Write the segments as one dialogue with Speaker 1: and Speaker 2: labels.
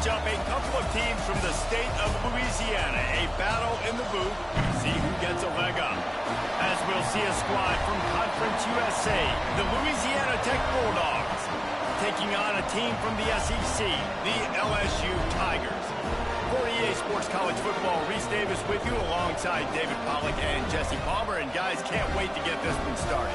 Speaker 1: match up a couple of teams from the state of Louisiana. A battle in the booth. See who gets a leg up. As we'll see a squad from Conference USA, the Louisiana Tech Bulldogs, taking on a team from the SEC, the LSU Tigers. For EA Sports College Football, Reese Davis with you alongside David Pollack and Jesse Palmer. And guys, can't wait to get this one started.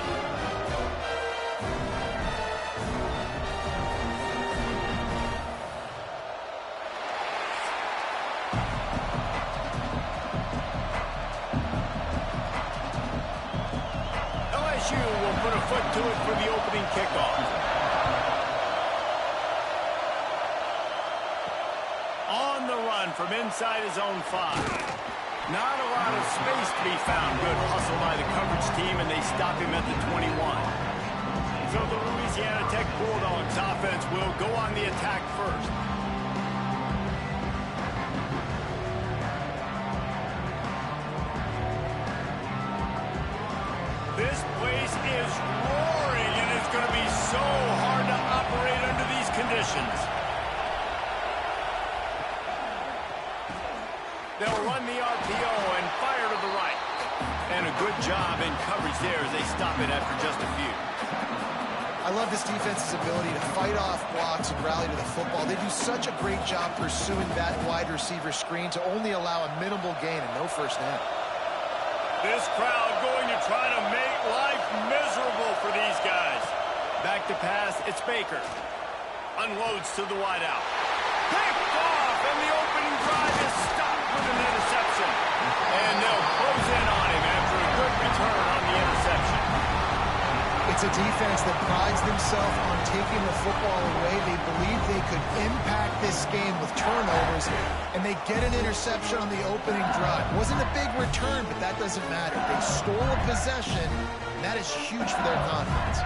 Speaker 1: LSU will put a foot to it for the opening kickoff. On the run from inside his own 5. Not a lot of space to be found. Good hustle by the coverage team, and they stop him at the 21. So the Louisiana Tech Bulldogs offense will go on the attack first. This place is roaring, and it's going to be so hard to operate under these conditions. They'll run the RPO and fire to the right. And a good job in coverage there as they stop it after just a few.
Speaker 2: I love this defense's ability to fight off blocks and rally to the football. They do such a great job pursuing that wide receiver screen to only allow a minimal gain and no first down.
Speaker 1: This crowd going to try to make life miserable for these guys. Back to pass, it's Baker. Unloads to the wideout. Picked off, and the opening drive is stopped with an interception. And they'll close in on him after a good return on the interception.
Speaker 2: It's a defense that prides themselves on taking the football away. They believe they could impact this game with turnovers, and they get an interception on the opening drive. Wasn't a big return, but that doesn't matter. They stole a possession, and that is huge for their confidence.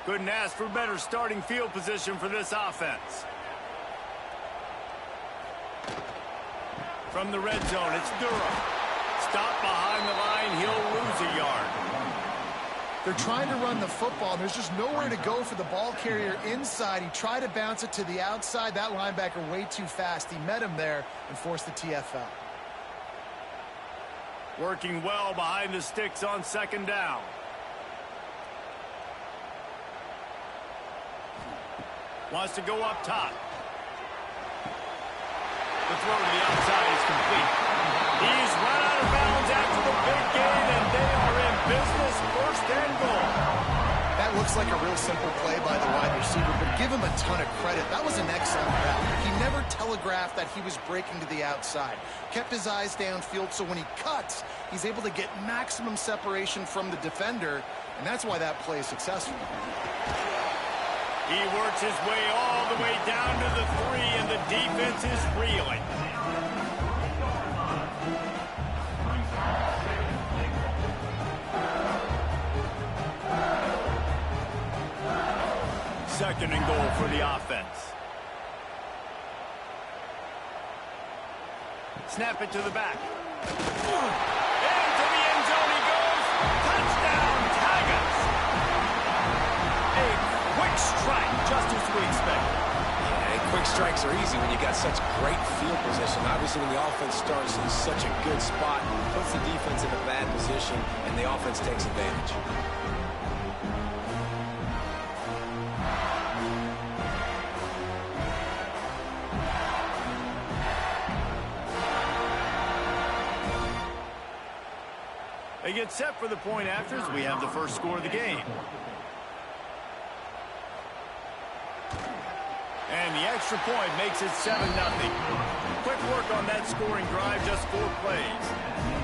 Speaker 1: Couldn't ask for better starting field position for this offense. From the red zone, it's Durham. Stop behind the line, he'll lose a yard.
Speaker 2: They're trying to run the football, and there's just nowhere to go for the ball carrier inside. He tried to bounce it to the outside. That linebacker way too fast. He met him there and forced the TFL.
Speaker 1: Working well behind the sticks on second down. Wants to go up top. The throw to the outside is complete. He's run out of bounds after the big gain, and they are in business, first and goal.
Speaker 2: That looks like a real simple play by the wide receiver, but give him a ton of credit. That was an excellent route. He never telegraphed that he was breaking to the outside. Kept his eyes downfield, so when he cuts, he's able to get maximum separation from the defender, and that's why that play is successful.
Speaker 1: He works his way all the way down to the 3, and the defense is reeling. Second and goal for the offense. Snap it to the back. Into the end zone he goes. Touchdown, Tigers. A quick strike, just as we expected.
Speaker 3: Yeah, quick strikes are easy when you got such great field position. Obviously, when the offense starts in such a good spot, puts the defense in a bad position, and the offense takes advantage.
Speaker 1: They get set for the point after as we have the first score of the game. And the extra point makes it 7-0. Quick work on that scoring drive, just 4 plays.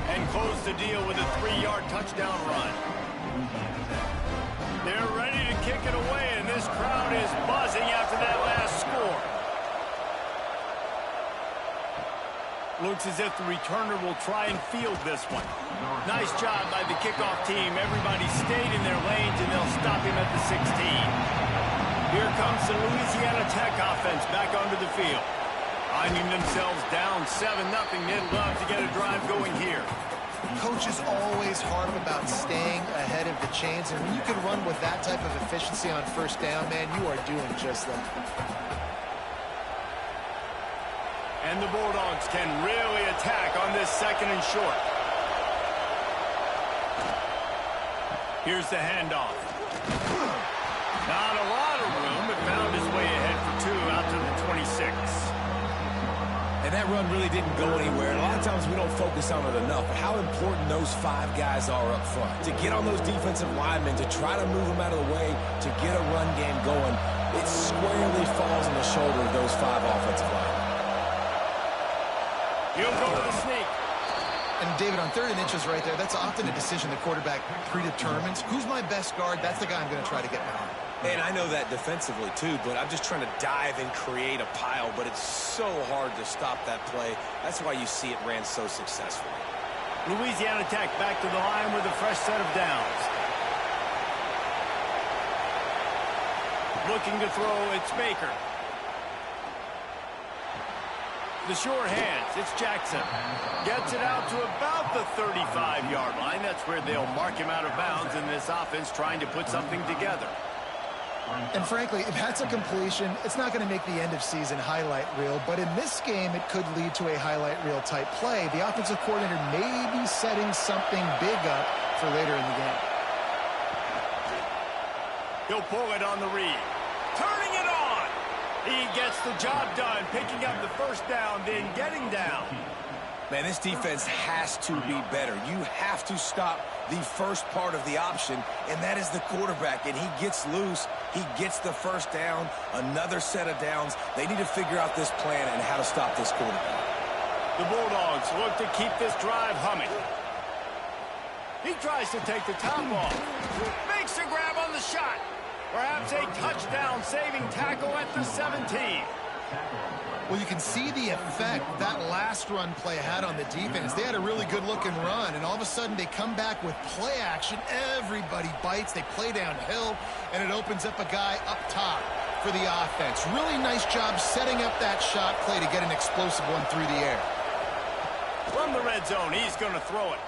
Speaker 1: And close the deal with a 3-yard touchdown run. They're ready to kick it away, and this crowd is buzzing after that last score. Looks as if the returner will try and field this one. Nice job by the kickoff team. Everybody stayed in their lanes, and they'll stop him at the 16. Here comes the Louisiana Tech offense back onto the field. Finding themselves down 7-0, they'd love to get a drive going here.
Speaker 2: Coach is always harp about staying ahead of the chains, and when you can run with that type of efficiency on first down, man, you are doing just that.
Speaker 1: And the Bulldogs can really attack on this second and short. Here's the handoff. Not a lot of room, but found his way ahead for 2 out to the 26.
Speaker 3: And that run really didn't go anywhere. And a lot of times we don't focus on it enough, but how important those 5 guys are up front. To get on those defensive linemen, to try to move them out of the way, to get a run game going, it squarely falls on the shoulder of those 5 offensive linemen.
Speaker 1: He'll go to the sneak.
Speaker 2: And David, on 3rd and inches right there, that's often a decision the quarterback predetermines. Who's my best guard? That's the guy I'm going to try to get behind.
Speaker 3: And I know that defensively, too, but I'm just trying to dive and create a pile, but it's so hard to stop that play. That's why you see it ran so successfully.
Speaker 1: Louisiana Tech back to the line with a fresh set of downs. Looking to throw, it's Baker. The sure hands, it's Jackson. Gets it out to about the 35-yard line. That's where they'll mark him out of bounds in this offense trying to put something together.
Speaker 2: And frankly, if that's a completion, it's not going to make the end-of-season highlight reel. But in this game, it could lead to a highlight reel type play. The offensive coordinator may be setting something big up for later in the game.
Speaker 1: He'll pull it on the read. Turning it on. He gets the job done, picking up the first down, then getting down.
Speaker 3: Man, this defense has to be better. You have to stop the first part of the option, and that is the quarterback. And he gets loose. He gets the first down, another set of downs. They need to figure out this plan and how to stop this quarterback.
Speaker 1: The Bulldogs look to keep this drive humming. He tries to take the top off. Makes a grab on the shot. Perhaps a touchdown-saving tackle at the 17.
Speaker 2: Well, you can see the effect that last run play had on the defense. They had a really good-looking run, and all of a sudden they come back with play action. Everybody bites. They play downhill, and it opens up a guy up top for the offense. Really nice job setting up that shot play to get an explosive one through the air.
Speaker 1: From the red zone, he's going to throw it.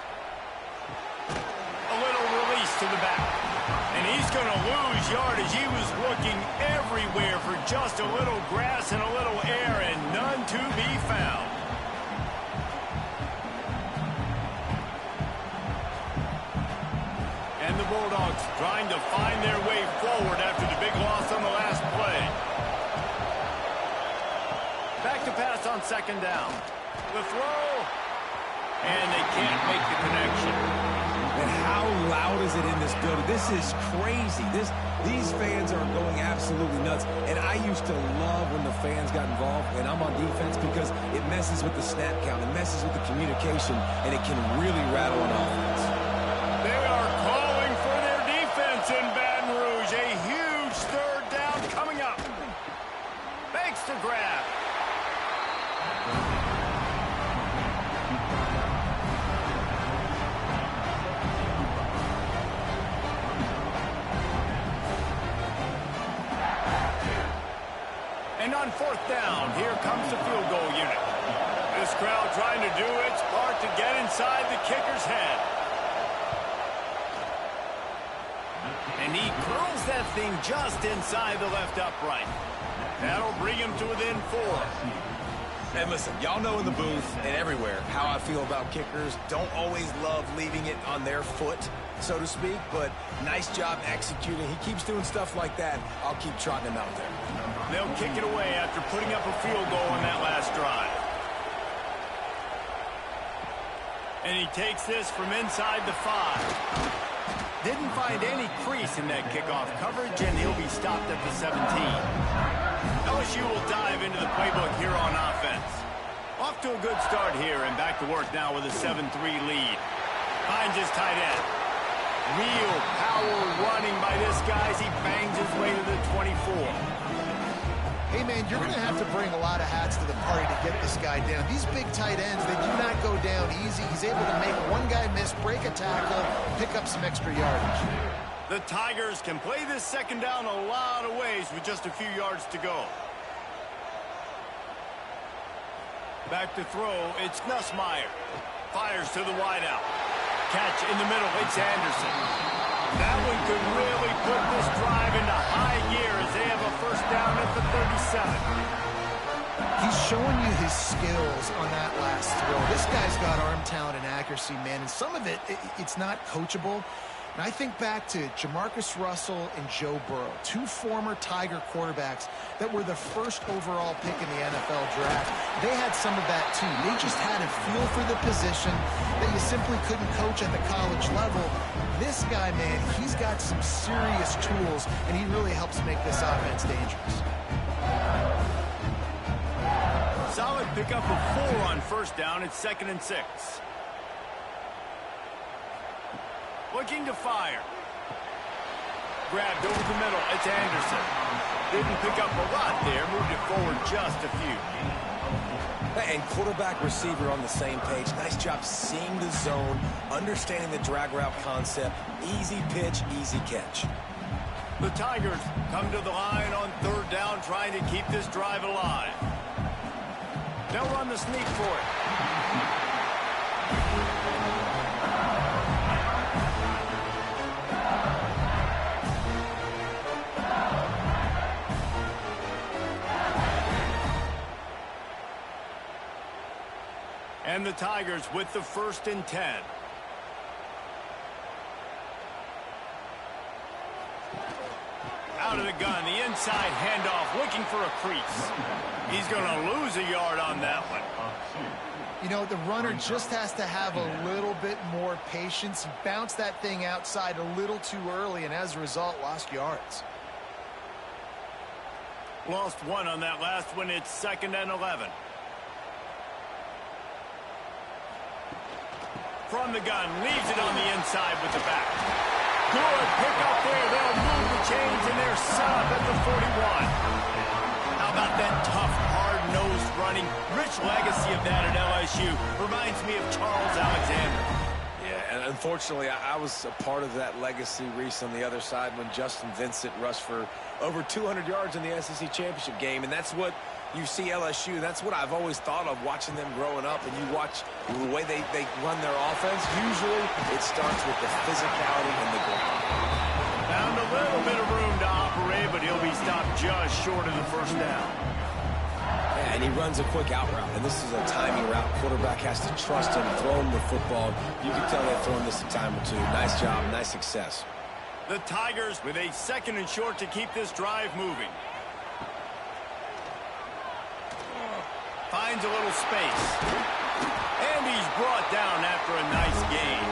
Speaker 1: A little release to the back. And he's going to lose yardage. He was looking everywhere for just a little grass and a little air, and none to be found. And the Bulldogs trying to find their way forward after the big loss on the last play. Back to pass on 2nd down. The throw. And they can't make the connection.
Speaker 3: And how loud is it in this building? This is crazy. These fans are going absolutely nuts. And I used to love when the fans got involved, and I'm on defense, because it messes with the snap count. It messes with the communication, and it can really rattle an offense.
Speaker 1: They are calling for their defense in Baton Rouge. A huge 3rd down coming up. Makes the grab. And on 4th down, here comes the field goal unit. This crowd trying to do its part to get inside the kicker's head. And he curls that thing just inside the left upright. That'll bring him to within 4.
Speaker 3: And listen, y'all know in the booth and everywhere how I feel about kickers. Don't always love leaving it on their foot, so to speak, but nice job executing. He keeps doing stuff like that. I'll keep trotting him out there.
Speaker 1: They'll kick it away after putting up a field goal on that last drive. And he takes this from inside the 5. Didn't find any crease in that kickoff coverage, and he'll be stopped at the 17. LSU will dive into the playbook here on offense. Off to a good start here, and back to work now with a 7-3 lead. Finds his tight end. Real power running by this guy as he bangs his way to the 24.
Speaker 2: Hey, man, you're going to have to bring a lot of hats to the party to get this guy down. These big tight ends, they do not go down easy. He's able to make one guy miss, break a tackle, pick up some extra yardage.
Speaker 1: The Tigers can play this 2nd down a lot of ways with just a few yards to go. Back to throw, it's Nussmeier. Fires to the wideout. catch in the middle. It's Anderson. That one could really put this drive into high gear as they have a first down at the 37.
Speaker 2: He's showing you his skills on that last throw. This guy's got arm talent and accuracy, man, and some of it's not coachable. And I think back to Jamarcus Russell and Joe Burrow, two former Tiger quarterbacks that were the first overall pick in the NFL draft. They had some of that too. They just had a feel for the position that you simply couldn't coach at the college level. This guy, man, he's got some serious tools, and he really helps make this offense dangerous.
Speaker 1: Solid pickup of 4 on first down. It's 2nd and 6. Looking to fire. Grabbed over the middle. It's Anderson. Didn't pick up a lot there. Moved it forward just a few.
Speaker 3: And quarterback receiver on the same page. Nice job seeing the zone, understanding the drag route concept. Easy pitch, easy catch.
Speaker 1: The Tigers come to the line on 3rd down, trying to keep this drive alive. They'll run the sneak for it. And the Tigers with the 1st and 10. Out of the gun, the inside handoff, looking for a crease. He's going to lose a yard on that one.
Speaker 2: You know, the runner just has to have a little bit more patience. He bounced that thing outside a little too early, and as a result, lost yards.
Speaker 1: Lost 1 on that last one. It's 2nd and 11. From the gun, leaves it on the inside with the back. Good pick up there. They'll move the chains, and they're set up at the 41. How about that tough, hard-nosed running? Rich legacy of that at LSU. Reminds me of Charles Alexander.
Speaker 3: Yeah, and unfortunately, I was a part of that legacy, Reese, on the other side when Justin Vincent rushed for over 200 yards in the SEC championship game, and that's what you see LSU. That's what I've always thought of watching them growing up, and you watch the way they run their offense. Usually, it starts with the physicality and the ground.
Speaker 1: Found a little bit of room to operate, but he'll be stopped just short of the 1st down.
Speaker 3: Yeah, and he runs a quick out route, and this is a timing route. Quarterback has to trust him, throw him the football. You can tell they've thrown this a time or two. Nice job, nice success.
Speaker 1: The Tigers with a 2nd and short to keep this drive moving. Finds a little space. And he's brought down after a nice gain.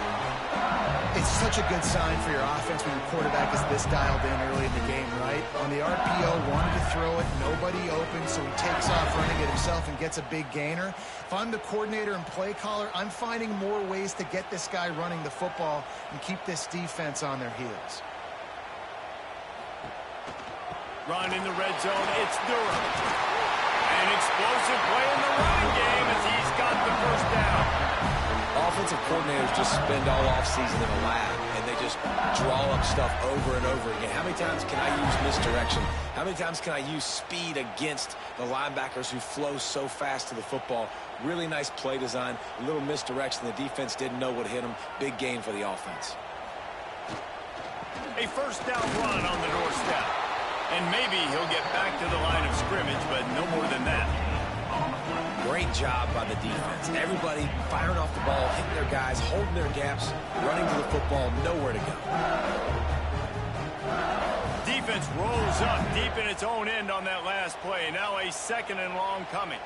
Speaker 2: It's such a good sign for your offense when your quarterback is this dialed in early in the game, right? On the RPO, wanted to throw it, nobody open, so he takes off running it himself and gets a big gainer. If I'm the coordinator and play caller, I'm finding more ways to get this guy running the football and keep this defense on their heels.
Speaker 1: Run in the red zone, it's Durham. An explosive play in the running game as he's got the 1st down.
Speaker 3: Offensive coordinators just spend all offseason in a lab, and they just draw up stuff over and over again. How many times can I use misdirection? How many times can I use speed against the linebackers who flow so fast to the football? Really nice play design, a little misdirection. The defense didn't know what hit them. Big gain for the offense.
Speaker 1: A 1st down run on the doorstep. And maybe he'll get back to the line of scrimmage, but no more than that.
Speaker 3: Great job by the defense. Everybody firing off the ball, hitting their guys, holding their gaps, running to the football, nowhere to go.
Speaker 1: Defense rolls up deep in its own end on that last play. Now a 2nd and long coming.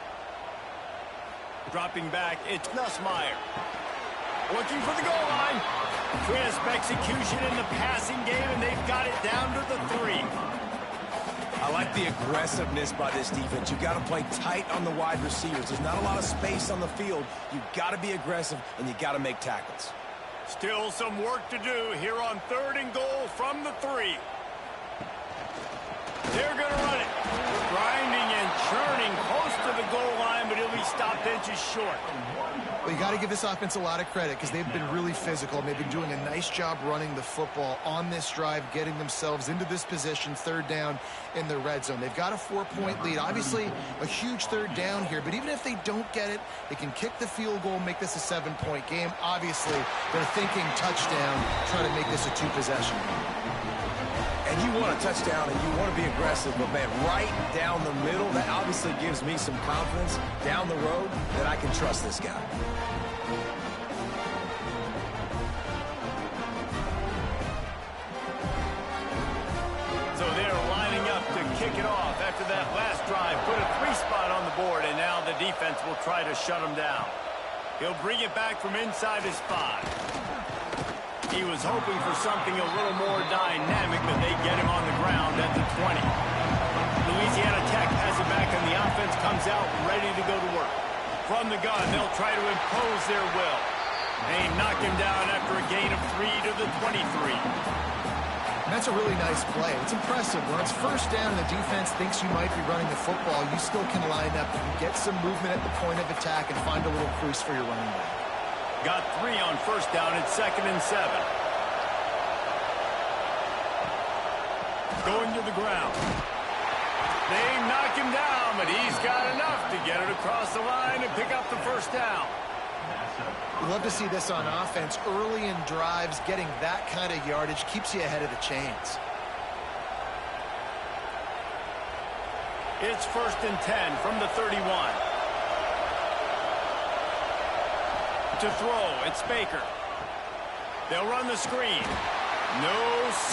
Speaker 1: Dropping back, it's Nussmeier. Looking for the goal line. Crisp execution in the passing game, and they've got it down to the 3.
Speaker 3: I like the aggressiveness by this defense. You've got to play tight on the wide receivers. There's not a lot of space on the field. You've got to be aggressive, and you've got to make tackles.
Speaker 1: Still some work to do here on 3rd and goal from the 3. They're going to run it. Grinding and churning close to the goal line, but he'll be stopped inches short.
Speaker 2: Well, you got to give this offense a lot of credit because they've been really physical. They've been doing a nice job running the football on this drive, getting themselves into this position, third down in the red zone. They've got a 4-point lead. Obviously, a huge third down here, but even if they don't get it, they can kick the field goal, make this a 7-point game. Obviously, they're thinking touchdown, trying to make this a 2-possession.
Speaker 3: And you want a touchdown and you want to be aggressive, but man, right down the middle, that obviously gives me some confidence down the road that I can trust this guy.
Speaker 1: So they're lining up to kick it off after that last drive. Put a 3-spot on the board, and now the defense will try to shut him down. He'll bring it back from inside his 5. He was hoping for something a little more dynamic, but they get him on the ground at the 20. Louisiana Tech has it back, and the offense comes out ready to go to work. From the gun, they'll try to impose their will. They knock him down after a gain of 3 to the 23.
Speaker 2: And that's a really nice play. It's impressive. When it's first down and the defense thinks you might be running the football, you still can line up. You can get some movement at the point of attack and find a little crease for your running back.
Speaker 1: Got 3 on first down. It's 2nd and 7. Going to the ground. They knock him down, but he's got enough to get it across the line and pick up the first down.
Speaker 2: We love to see this on offense. Early in drives, getting that kind of yardage keeps you ahead of the chains.
Speaker 1: It's 1st and 10 from the 31. To throw, it's Baker. They'll run the screen. No,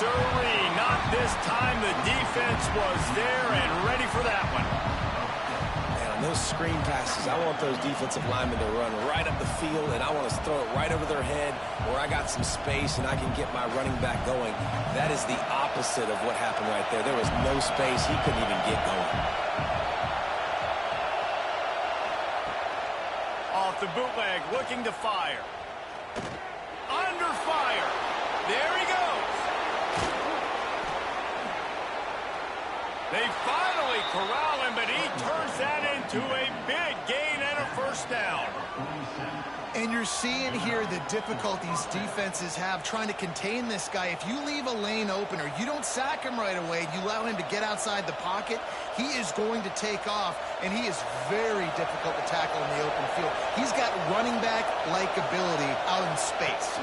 Speaker 1: sirree, not this time. The defense was there and ready for that one.
Speaker 3: Man, on those screen passes, I want those defensive linemen to run right up the field, and I want to throw it right over their head where I got some space and I can get my running back going. That is the opposite of what happened right there. There was no space. He couldn't even get going.
Speaker 1: Off the bootleg, looking to fire. Under fire. There he goes. They finally corral him, but he turns that into a big gain and a first down.
Speaker 2: And you're seeing here the difficulties defenses have trying to contain this guy. If you leave a lane open or you don't sack him right away, you allow him to get outside the pocket, he is going to take off, and he is very difficult to tackle in the open field. He's got running back-like ability out in space.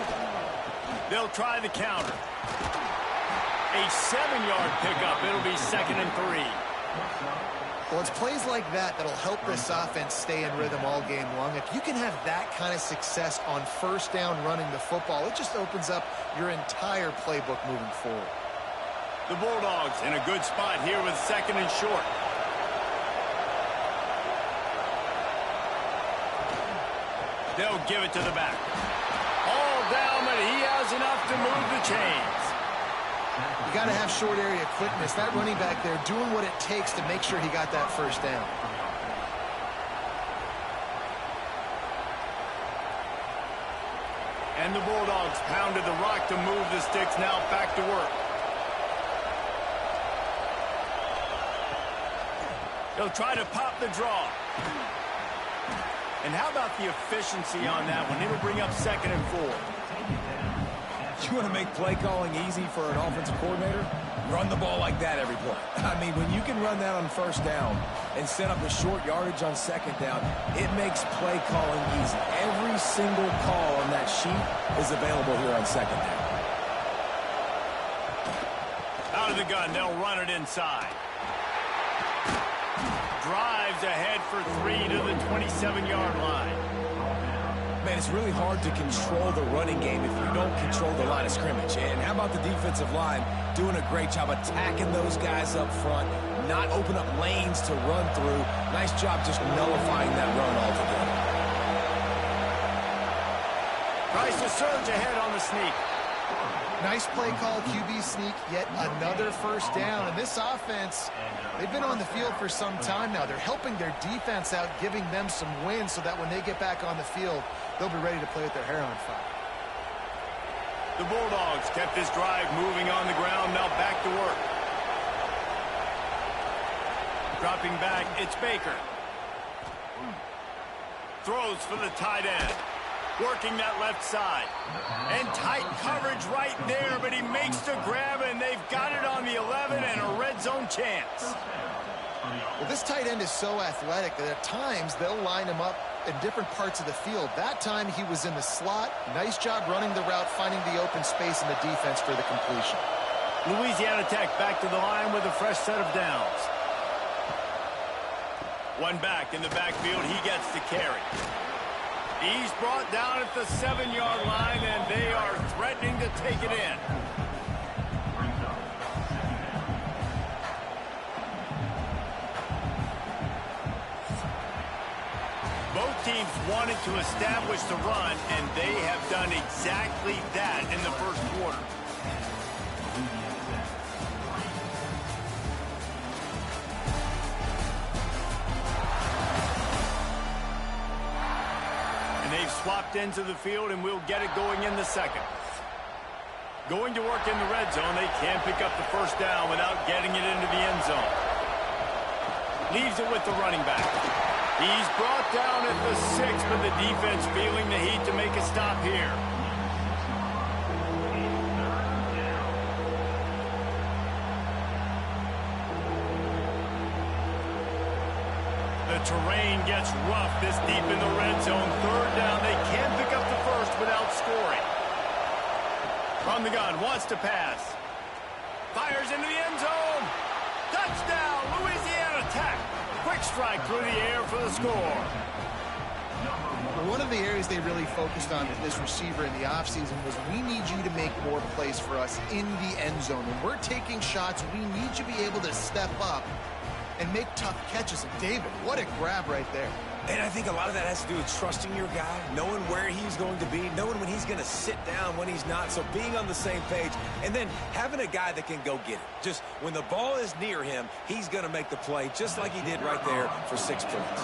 Speaker 1: They'll try the counter. A 7-yard pickup. It'll be 2nd and 3.
Speaker 2: Well, it's plays like that that'll help this offense stay in rhythm all game long. If you can have that kind of success on first down running the football, it just opens up your entire playbook moving forward.
Speaker 1: The Bulldogs in a good spot here with 2nd and short. They'll give it to the back. All down, but he has enough to move the chains.
Speaker 2: You got to have short area quickness. That running back there doing what it takes to make sure he got that first down.
Speaker 1: And the Bulldogs pounded the rock to move the sticks. Now back to work. They'll try to pop the draw. And how about the efficiency on that one? It'll bring up 2nd and 4.
Speaker 3: You want to make play calling easy for an offensive coordinator? Run the ball like that every play. I mean, when you can run that on first down and set up a short yardage on 2nd down, it makes play calling easy. Every single call on that sheet is available here on 2nd down.
Speaker 1: Out of the gun, they'll run it inside. Drives ahead for 3 to the 27-yard line.
Speaker 3: Man, it's really hard to control the running game if you don't control the line of scrimmage. And how about the defensive line doing a great job attacking those guys up front, not open up lanes to run through. Nice job just nullifying that run altogether.
Speaker 1: Tries to surge ahead on the sneak.
Speaker 2: Nice play call, QB sneak, yet another first down. And this offense, they've been on the field for some time now. They're helping their defense out, giving them some wins so that when they get back on the field, they'll be ready to play with their hair on fire.
Speaker 1: The Bulldogs kept this drive moving on the ground. Now back to work. Dropping back, it's Baker. Throws for the tight end. Working that left side. And tight coverage right there, but he makes the grab, and they've got it on the 11 and a red zone chance.
Speaker 2: Well, this tight end is so athletic that at times they'll line him up in different parts of the field. That time he was in the slot. Nice job running the route, finding the open space in the defense for the completion.
Speaker 1: Louisiana Tech back to the line with a fresh set of downs. One back in the backfield. He gets the carry. He's brought down at the 7-yard line, and they are threatening to take it in. Both teams wanted to establish the run, and they have done exactly that in the first quarter. They've swapped into the field, and we'll get it going in the second. Going to work in the red zone. They can't pick up the first down without getting it into the end zone. Leaves it with the running back. He's brought down at the 6, but the defense feeling the heat to make a stop here. The terrain gets rough this deep in the red zone. Third down. They can't pick up the first without scoring. From the gun, wants to pass. Fires into the end zone. Touchdown, Louisiana Tech. Quick strike through the air for the score.
Speaker 2: One of the areas they really focused on with this receiver in the offseason was we need you to make more plays for us in the end zone. When we're taking shots, we need you to be able to step up and make tough catches. And David, what a grab right there.
Speaker 3: And I think a lot of that has to do with trusting your guy, knowing where he's going to be, knowing when he's going to sit down, when he's not. So being on the same page, and then having a guy that can go get it. Just when the ball is near him, he's going to make the play, just like he did right there for 6 points.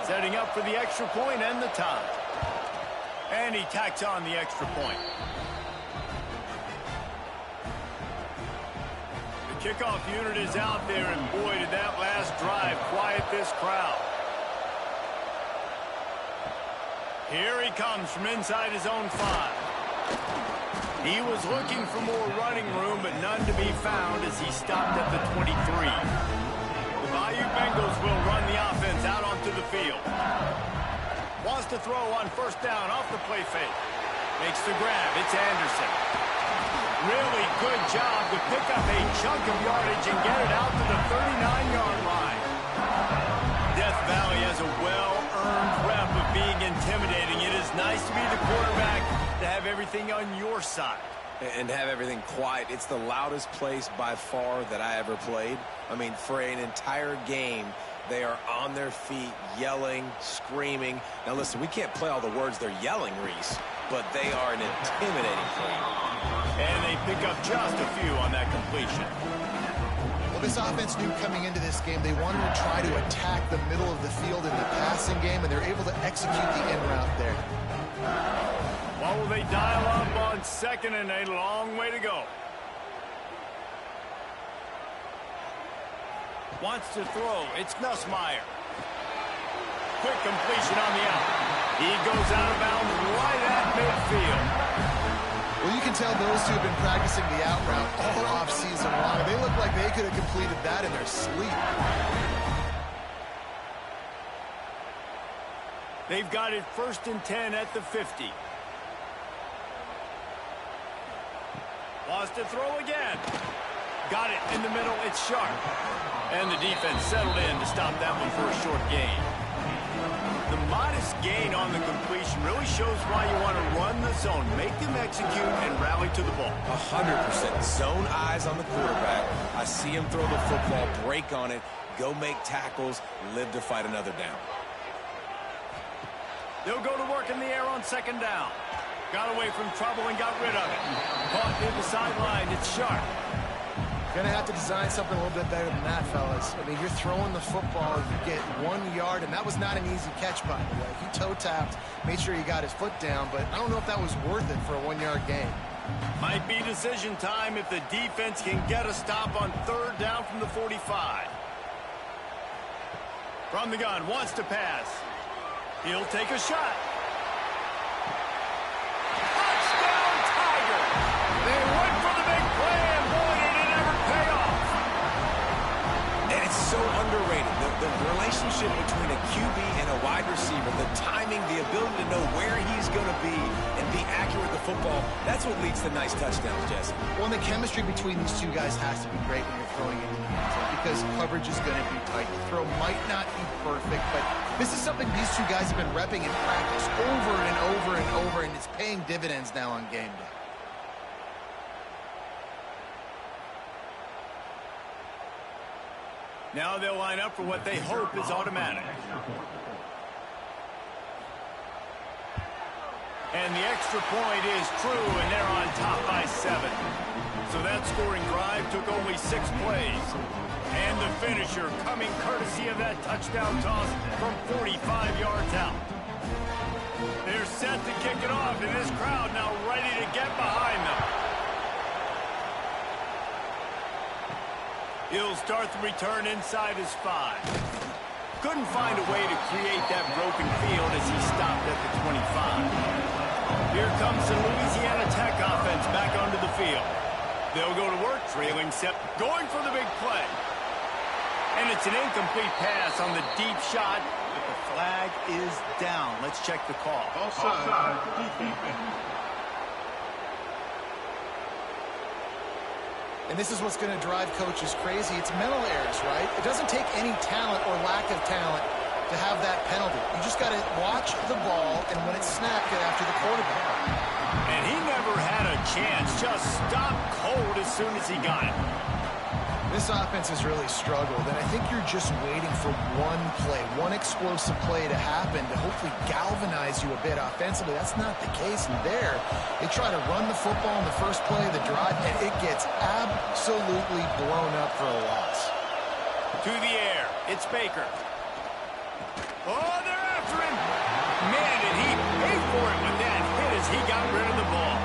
Speaker 1: Setting up for the extra point and the time. And he tacks on the extra point. The kickoff unit is out there, and boy, did that last drive quiet this crowd. Here he comes from inside his own 5. He was looking for more running room, but none to be found as he stopped at the 23. The Bayou Bengals will run the offense out onto the field. Wants to throw on first down off the play fake. Makes the grab. It's Anderson. Really good job to pick up a chunk of yardage and get it out to the 39-yard line. Death Valley has a well-earned rep of being intimidating. It is nice to be the quarterback, to have everything on your side.
Speaker 3: And have everything quiet. It's the loudest place by far that I ever played. I mean, for an entire game, they are on their feet, yelling, screaming. Now, listen, we can't play all the words they're yelling, Reese, but they are an intimidating crowd.
Speaker 1: And they pick up just a few on that completion.
Speaker 2: Well, this offense knew coming into this game they wanted to try to attack the middle of the field in the passing game, and they're able to execute the in route there.
Speaker 1: What will they dial up on second and a long way to go? Wants to throw. It's Nussmeier. Quick completion on the out. He goes out of bounds right at midfield.
Speaker 2: Well, you can tell those two have been practicing the out route all offseason long. They look like they could have completed that in their sleep.
Speaker 1: They've got it 1st and 10 at the 50. Wants to throw again. Got it in the middle. It's Sharp. And the defense settled in to stop that one for a short gain. The modest gain on the completion really shows why you want to run the zone. Make them execute and rally to the ball.
Speaker 3: 100%. Zone eyes on the quarterback. I see him throw the football, break on it, go make tackles, live to fight another down.
Speaker 1: They'll go to work in the air on second down. Got away from trouble and got rid of it. Caught near the sideline. It's Sharp.
Speaker 2: Gonna have to design something a little bit better than that, fellas. I mean, you're throwing the football, you get 1 yard, and that was not an easy catch, by the way. He toe-tapped, made sure he got his foot down, but I don't know if that was worth it for a 1 yard gain.
Speaker 1: Might be decision time if the defense can get a stop on third down from the 45. From the gun, wants to pass. He'll take a shot. Touchdown, Tiger! They went for the big play, and boy, did it ever pay off.
Speaker 3: And it's so underrated. The relationship between a QB and a wide receiver, the timing, the ability to know where he's going to be and be accurate with the football, that's what leads to nice touchdowns, Jesse.
Speaker 2: Well, and the chemistry between these two guys has to be great when you're throwing into the end zone because coverage is going to be tight. The throw might not be perfect, but this is something these two guys have been repping in practice over and over and over, and it's paying dividends now on game day.
Speaker 1: Now they'll line up for what they hope is automatic. And the extra point is true, and they're on top by 7. So that scoring drive took only 6 plays. And the finisher coming courtesy of that touchdown toss from 45 yards out. They're set to kick it off, and this crowd now ready to get behind them. He'll start the return inside his 5. Couldn't find a way to create that broken field as he stopped at the 25. Here comes the Louisiana Tech offense back onto the field. They'll go to work, trailing set, going for the big play. And it's an incomplete pass on the deep shot, but the flag is down. Let's check the call.
Speaker 4: Offside, defense.
Speaker 2: And this is what's going to drive coaches crazy. It's mental errors, right? It doesn't take any talent or lack of talent to have that penalty. You just got to watch the ball, and when it's snapped, get after the quarterback.
Speaker 1: And he never had a chance. Just stopped cold as soon as he got it.
Speaker 2: This offense has really struggled, and I think you're just waiting for one play, one explosive play to happen to hopefully galvanize you a bit offensively. That's not the case there. They try to run the football in the first play of the drive, and it gets absolutely blown up for a loss.
Speaker 1: To the air, it's Baker. Oh, they're after him. Man, did he pay for it with that hit as he got rid of the ball.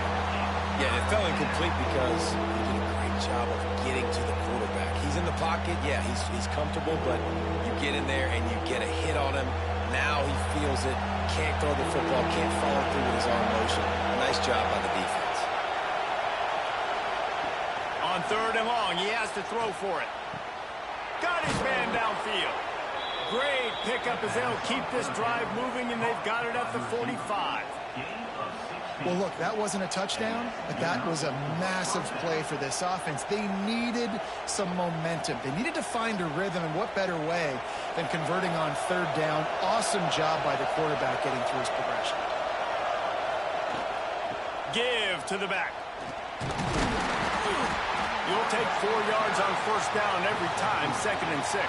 Speaker 3: Yeah, it fell incomplete because he did a great job of getting to the quarterback. He's in the pocket. Yeah, he's comfortable, but you get in there and you get a hit on him. Now he feels it. Can't throw the football. Can't follow through with his arm motion. Nice job by the defense.
Speaker 1: On 3rd and long, he has to throw for it. Got his man downfield. Great pickup as they'll keep this drive moving, and they've got it at the 45.
Speaker 2: Well, look, that wasn't a touchdown, but that was a massive play for this offense. They needed some momentum. They needed to find a rhythm, and what better way than converting on 3rd down. Awesome job by the quarterback getting through his progression.
Speaker 1: Give to the back. You'll take 4 yards on 1st down every time, 2nd and 6.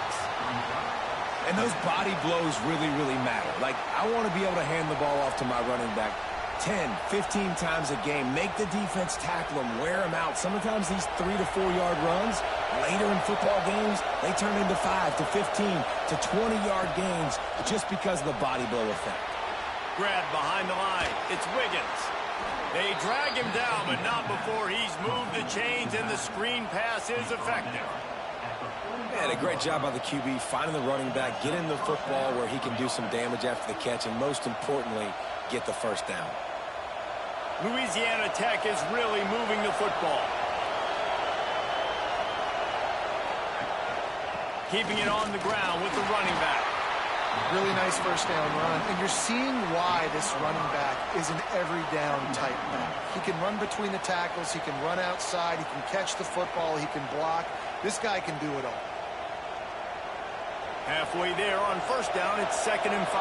Speaker 3: And those body blows really, really matter. Like, I want to be able to hand the ball off to my running back 10, 15 times a game. Make the defense tackle them, wear them out. Sometimes these 3 to 4 yard runs, later in football games, they turn into 5 to 15 to 20 yard gains just because of the body blow effect.
Speaker 1: Grab behind the line. It's Wiggins. They drag him down, but not before he's moved the chains, and the screen pass is effective.
Speaker 3: And a great job by the QB finding the running back, getting the football where he can do some damage after the catch, and most importantly, get the 1st down.
Speaker 1: Louisiana Tech is really moving the football. Keeping it on the ground with the running back.
Speaker 2: Really nice 1st down run, and you're seeing why this running back is an every down type back. He can run between the tackles, he can run outside, he can catch the football, he can block. This guy can do it all.
Speaker 1: Halfway there on 1st down, it's 2nd and 5.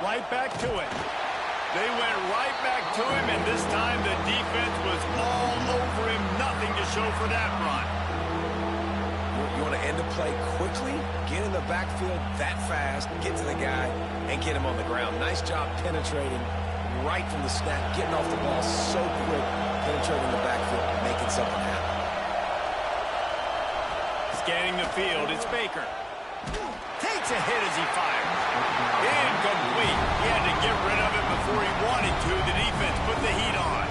Speaker 1: Right back to it. They went right back to him, and this time the defense was all over him. Nothing to show for that run.
Speaker 3: You want to end a play quickly, get in the backfield that fast, get to the guy, and get him on the ground. Nice job penetrating right from the snap, getting off the ball so quick, penetrating the backfield, making something happen.
Speaker 1: Scanning the field, it's Baker. Takes a hit as he fires. Incomplete. He had to get rid of it before he wanted to. The defense put the heat on.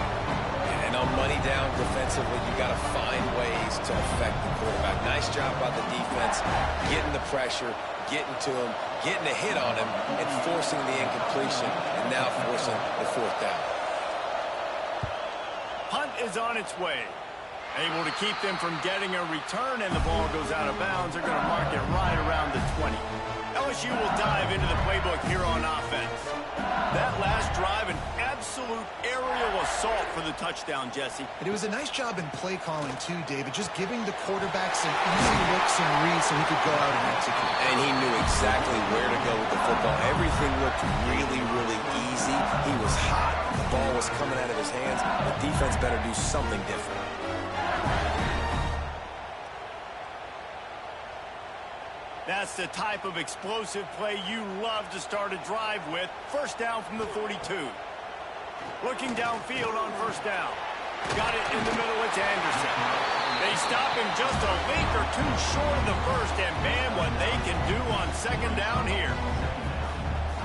Speaker 3: And on money down defensively, you got to find ways to affect the quarterback. Nice job by the defense, getting the pressure, getting to him, getting a hit on him, and forcing the incompletion, and now forcing the fourth down.
Speaker 1: Punt is on its way. Able to keep them from getting a return, and the ball goes out of bounds. They're going to mark it right around the 20. LSU will dive into the playbook here on offense. That last drive, an absolute aerial assault for the touchdown, Jesse.
Speaker 2: And it was a nice job in play calling, too, David, just giving the quarterback some easy looks and reads so he could go out and execute.
Speaker 3: And he knew exactly where to go with the football. Everything looked really, really easy. He was hot. The ball was coming out of his hands. The defense better do something different.
Speaker 1: That's the type of explosive play you love to start a drive with. First down from the 42. Looking downfield on first down. Got it in the middle, it's Anderson. They stop him just a length or two short of the first, and man, what they can do on second down here.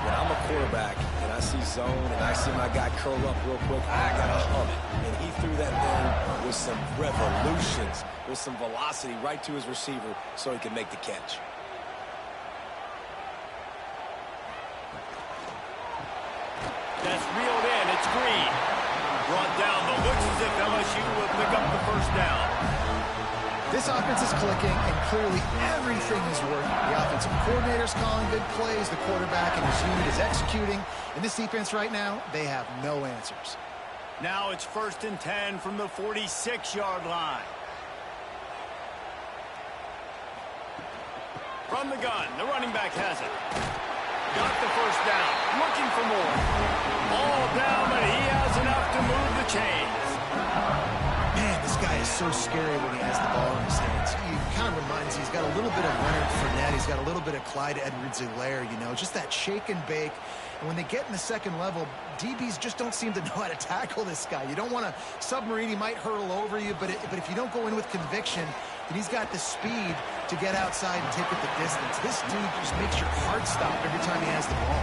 Speaker 3: When I'm a quarterback and I see zone and I see my guy curl up real quick, I got to hum it. And he threw that thing with some revolutions, with some velocity right to his receiver so he could make the catch.
Speaker 1: That's reeled in. It's Green. Brought down, but looks as if LSU will pick up the first down.
Speaker 2: This offense is clicking, and clearly everything is working. The offensive coordinator's calling good plays. The quarterback and his unit is executing. And this defense right now, they have no answers.
Speaker 1: Now it's 1st and 10 from the 46-yard line. From the gun, the running back has it. Got the first down. Looking for more. All down, but he has enough to move the chains.
Speaker 2: Man, this guy is so scary when he has the ball in his hands. He kind of reminds me, he's got a little bit of Leonard Fournette. He's got a little bit of Clyde Edwards-Helaire, you know, just that shake and bake. And when they get in the second level, DBs just don't seem to know how to tackle this guy. You don't want to submarine. He might hurtle over you, but if you don't go in with conviction, then he's got the speed to get outside and take it the distance. This dude just makes your heart stop every time he has the ball.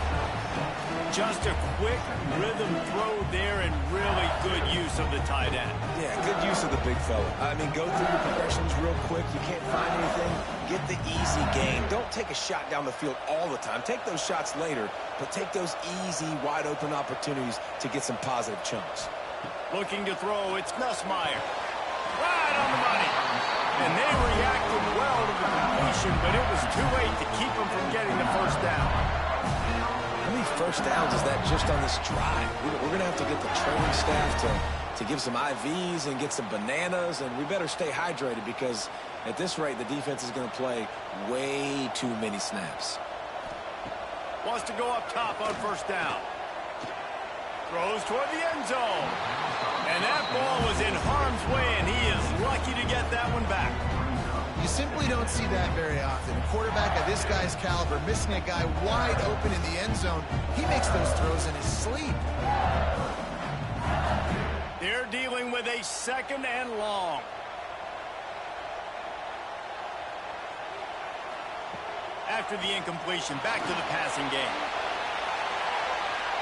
Speaker 1: Just a quick rhythm throw there and really good use of the tight end.
Speaker 3: Yeah, good use of the big fella. I mean, go through your progressions real quick. You can't find anything. Get the easy gain. Don't take a shot down the field all the time. Take those shots later, but take those easy, wide-open opportunities to get some positive chunks.
Speaker 1: Looking to throw, it's Nussmeier. Right on the money. And they reacted well to the completion, but it was too late to keep them from getting the first down.
Speaker 3: How many first downs is that just on this drive? We're going to have to get the training staff to give some IVs and get some bananas, and we better stay hydrated because at this rate, the defense is going to play way too many snaps.
Speaker 1: Wants to go up top on first down. Throws toward the end zone. And that ball was in harm's way, and he is lucky to get that one back.
Speaker 2: You simply don't see that very often. A quarterback of this guy's caliber missing a guy wide open in the end zone. He makes those throws in his sleep.
Speaker 1: They're dealing with a second and long. After the incompletion, back to the passing game.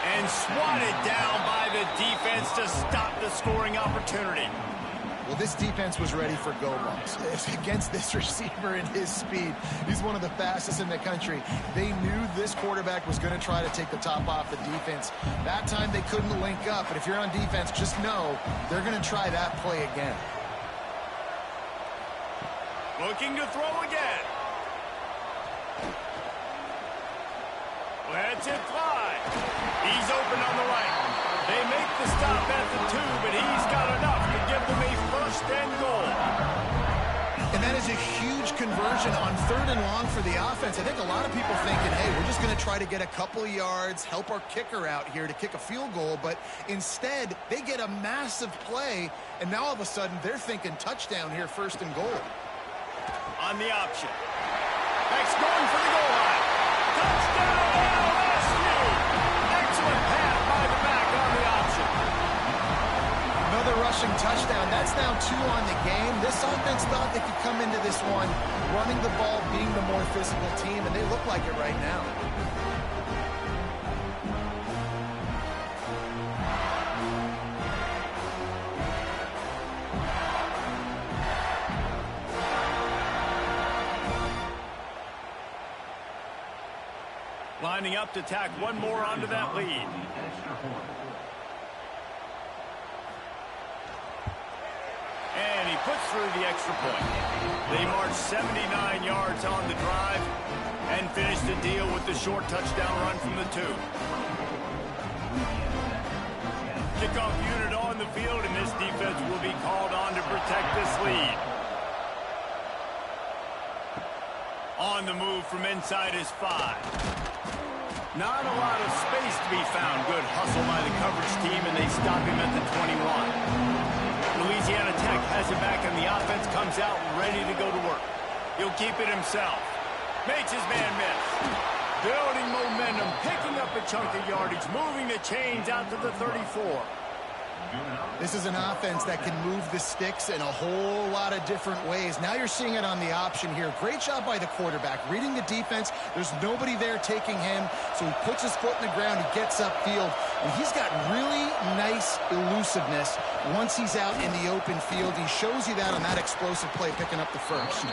Speaker 1: And swatted down by the defense to stop the scoring opportunity.
Speaker 2: Well, this defense was ready for go balls. Against this receiver and his speed, he's one of the fastest in the country. They knew this quarterback was going to try to take the top off the defense. That time they couldn't link up, but if you're on defense, just know they're going to try that play again.
Speaker 1: Looking to throw again. Lets it fly. He's open on the right. They make the stop at the 2, but he's got enough to give them a first and goal.
Speaker 2: And that is a huge conversion on 3rd and long for the offense. I think a lot of people thinking, hey, we're just going to try to get a couple of yards, help our kicker out here to kick a field goal. But instead, they get a massive play, and now all of a sudden they're thinking touchdown here, 1st and goal.
Speaker 1: On the option. Beck's going for the goal line. Touchdown LSU! Excellent pass by the back on the option.
Speaker 2: Another rushing touchdown. That's now 2 on the game. This offense thought they could come into this one running the ball, being the more physical team, and they look like it right now.
Speaker 1: lining up to tack one more onto that lead. And he puts through the extra point. They march 79 yards on the drive and finish the deal with the short touchdown run from the 2. Kickoff unit on the field, and this defense will be called on to protect this lead. On the move from inside his 5. Not a lot of space to be found. Good hustle by the coverage team, and they stop him at the 21. Louisiana Tech has it back, and the offense comes out ready to go to work. He'll keep it himself. Makes his man miss. Building momentum, picking up a chunk of yardage, moving the chains out to the 34.
Speaker 2: This is an offense that can move the sticks in a whole lot of different ways. Now you're seeing it on the option here. Great job by the quarterback. Reading the defense, there's nobody there taking him, so he puts his foot in the ground, he gets upfield, and he's got really nice elusiveness once he's out in the open field. He shows you that on that explosive play, picking up the first.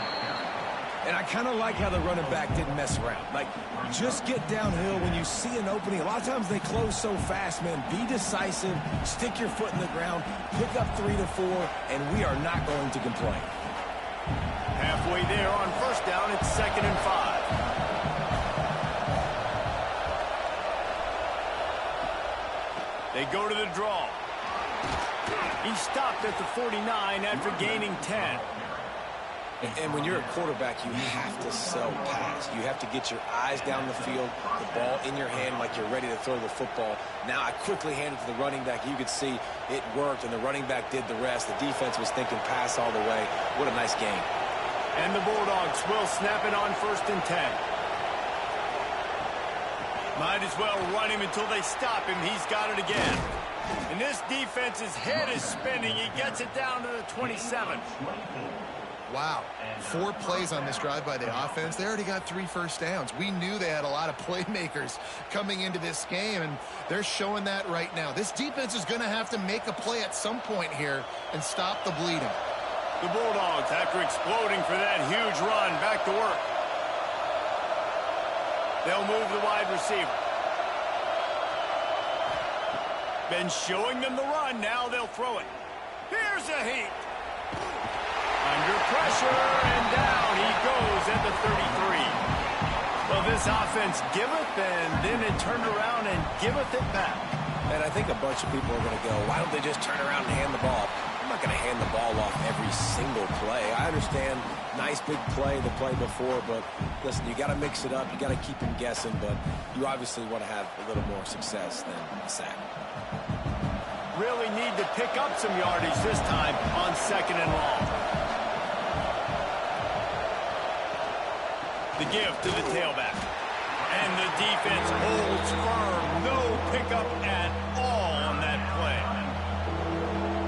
Speaker 3: And I kind of like how the running back didn't mess around. Like, just get downhill when you see an opening. A lot of times they close so fast, man. Be decisive, stick your foot in the ground, pick up 3 to 4, and we are not going to complain.
Speaker 1: Halfway there on first down, it's 2nd and 5. They go to the draw. He stopped at the 49 after gaining 10.
Speaker 3: And when you're a quarterback, you have to sell pass. You have to get your eyes down the field, the ball in your hand like you're ready to throw the football. Now I quickly handed to the running back. You could see it worked, and the running back did the rest. The defense was thinking pass all the way. What a nice game.
Speaker 1: And the Bulldogs will snap it on 1st and 10. Might as well run him until they stop him. He's got it again. And this defense's head is spinning. He gets it down to the 27.
Speaker 2: Wow, 4 plays on this drive by the offense. They already got 3 first downs. We knew they had a lot of playmakers coming into this game, and they're showing that right now. This defense is going to have to make a play at some point here and stop the bleeding.
Speaker 1: The Bulldogs, after exploding for that huge run, back to work. They'll move the wide receiver. Been showing them the run. Now they'll throw it. Here's a heat. Under pressure, and down he goes at the 33. Well, this offense giveth, and then it turned around and giveth it back.
Speaker 3: And I think a bunch of people are going to go, why don't they just turn around and hand the ball? I'm not going to hand the ball off every single play. I understand, nice big play the play before, but listen, you got to mix it up. You got to keep them guessing, but you obviously want to have a little more success than a sack.
Speaker 1: Really need to pick up some yardage this time on 2nd and long. The give to the tailback. And the defense holds firm. No pickup at all on that play.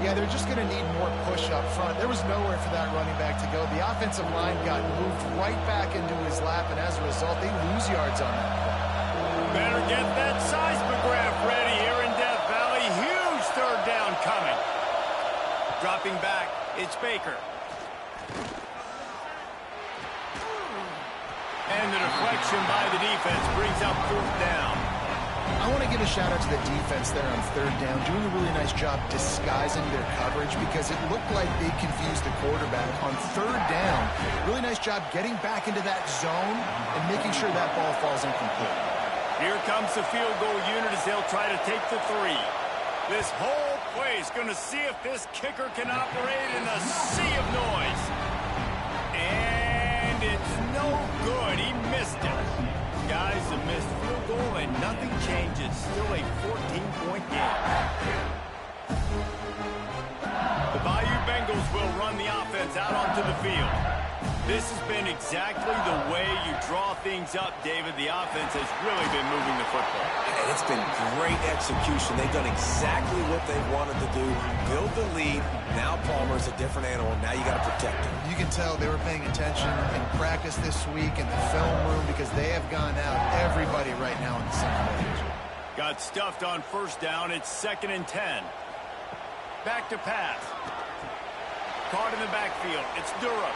Speaker 2: Yeah, they're just going to need more push up front. There was nowhere for that running back to go. The offensive line got moved right back into his lap, and as a result, they lose yards on that play.
Speaker 1: Better get that seismograph ready here in Death Valley. Huge 3rd down coming. Dropping back, it's Baker. And the deflection by the defense brings up 4th down.
Speaker 2: I want to give a shout out to the defense there on 3rd down, doing a really nice job disguising their coverage because it looked like they confused the quarterback on 3rd down. Really nice job getting back into that zone and making sure that ball falls incomplete.
Speaker 1: Here comes the field goal unit as they'll try to take the 3. This whole play is going to see if this kicker can operate in a sea of noise. And it's no good. He missed it. Guys, a missed field goal and nothing changes. Still a 14-point game. The Bayou Bengals will run the offense out onto the field. This has been exactly the way you draw things up, David. The offense has really been moving the football.
Speaker 3: And it's been great execution. They've done exactly what they wanted to do. Build the lead. Now Palmer's a different animal. Now you got to protect him.
Speaker 2: You can tell they were paying attention in practice this week in the film room because they have gone out everybody right now in the same page.
Speaker 1: Got stuffed on 1st down. It's 2nd and 10. Back to pass. Caught in the backfield. It's Durham.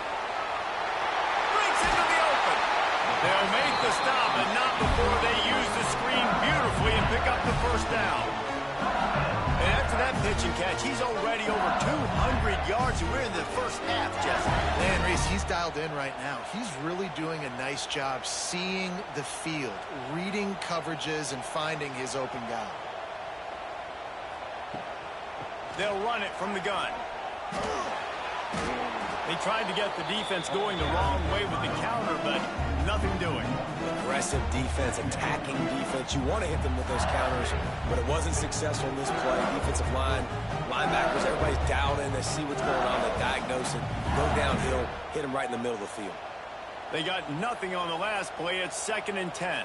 Speaker 1: Breaks into the open. They'll make the stop, but not before they use the screen beautifully and pick up the first down. And after that pitch and catch, he's already over 200 yards, and we're in the first half, Jesse.
Speaker 2: Man, Reese, he's dialed in right now. He's really doing a nice job seeing the field, reading coverages, and finding his open guy.
Speaker 1: They'll run it from the gun. They tried to get the defense going the wrong way with the counter, but nothing doing.
Speaker 3: Aggressive defense, attacking defense. You want to hit them with those counters, but it wasn't successful in this play. Defensive line, linebackers, everybody's dialed in. They see what's going on. They diagnose it, go downhill, hit them right in the middle of the field.
Speaker 1: They got nothing on the last play. It's 2nd and 10.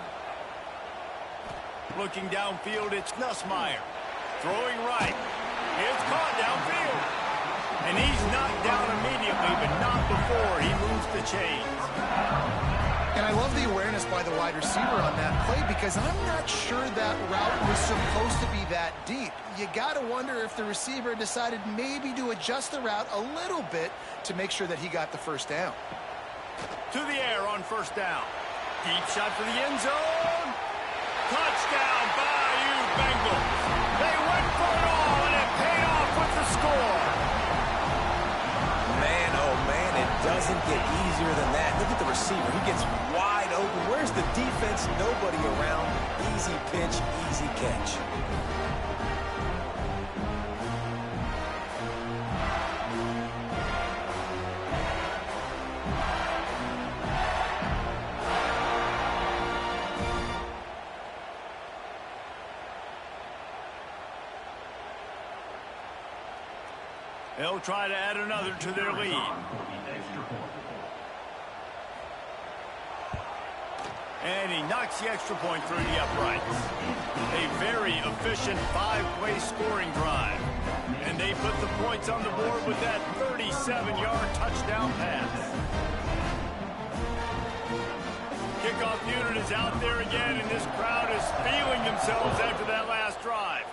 Speaker 1: Looking downfield, it's Nussmeier. Throwing right. It's caught downfield. And he's knocked down immediately, but not before he moves the chains.
Speaker 2: And I love the awareness by the wide receiver on that play because I'm not sure that route was supposed to be that deep. You got to wonder if the receiver decided maybe to adjust the route a little bit to make sure that he got the first down.
Speaker 1: To the air on first down. Deep shot for the end zone. Touchdown, Bayou Bengals. They went for it all, and it paid off with the score.
Speaker 3: Man, oh man, it doesn't get easier than that. Look at the receiver. He gets wide open. Where's the defense? Nobody around. Easy pitch, easy catch.
Speaker 1: They'll try to add another to their lead. And he knocks the extra point through the uprights. A very efficient 5-play scoring drive. And they put the points on the board with that 37-yard touchdown pass. Kickoff unit is out there again, and this crowd is feeling themselves after that last drive.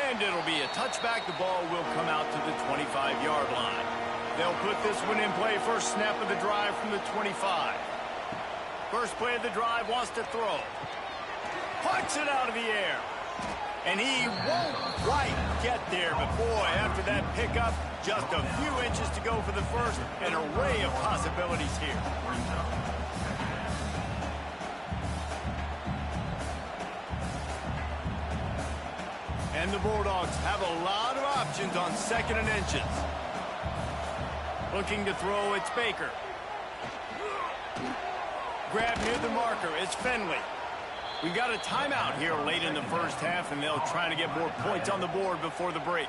Speaker 1: And it'll be a touchback. The ball will come out to the 25-yard line. They'll put this one in play. First snap of the drive from the 25. First play of the drive, wants to throw. Puts it out of the air. And he won't quite get there. But boy, after that pickup, just a few inches to go for the first. An array of possibilities here. And the Bulldogs have a lot of options on 2nd and inches. Looking to throw, it's Baker. Grab near the marker, it's Finley. We've got a timeout here late in the first half, and they'll try to get more points on the board before the break.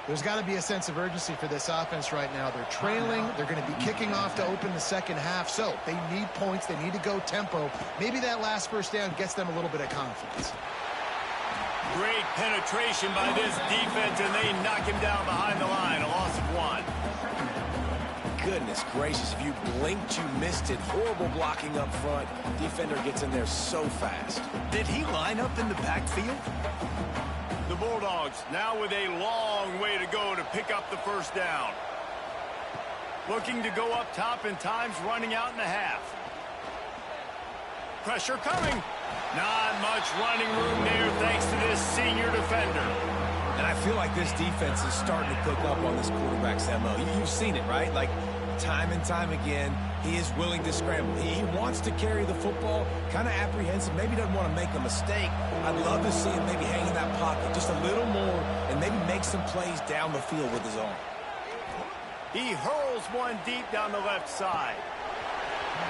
Speaker 2: There's got to be a sense of urgency for this offense right now. They're trailing. They're going to be kicking off to open the second half. So they need points. They need to go tempo. Maybe that last first down gets them a little bit of confidence.
Speaker 1: Great penetration by this defense, and they knock him down behind the line. A loss of 1.
Speaker 3: Goodness gracious, if you blinked, you missed it. Horrible blocking up front. Defender gets in there so fast.
Speaker 1: Did he line up in the backfield? The Bulldogs now with a long way to go to pick up the first down. Looking to go up top, and time's running out in the half. Pressure coming. Not much running room there thanks to this senior defender.
Speaker 3: And I feel like this defense is starting to pick up on this quarterback's MO. You've seen it, right? Like, time and time again, he is willing to scramble. He wants to carry the football, kind of apprehensive, maybe doesn't want to make a mistake. I'd love to see him maybe hang in that pocket just a little more and maybe make some plays down the field with his arm.
Speaker 1: He hurls one deep down the left side.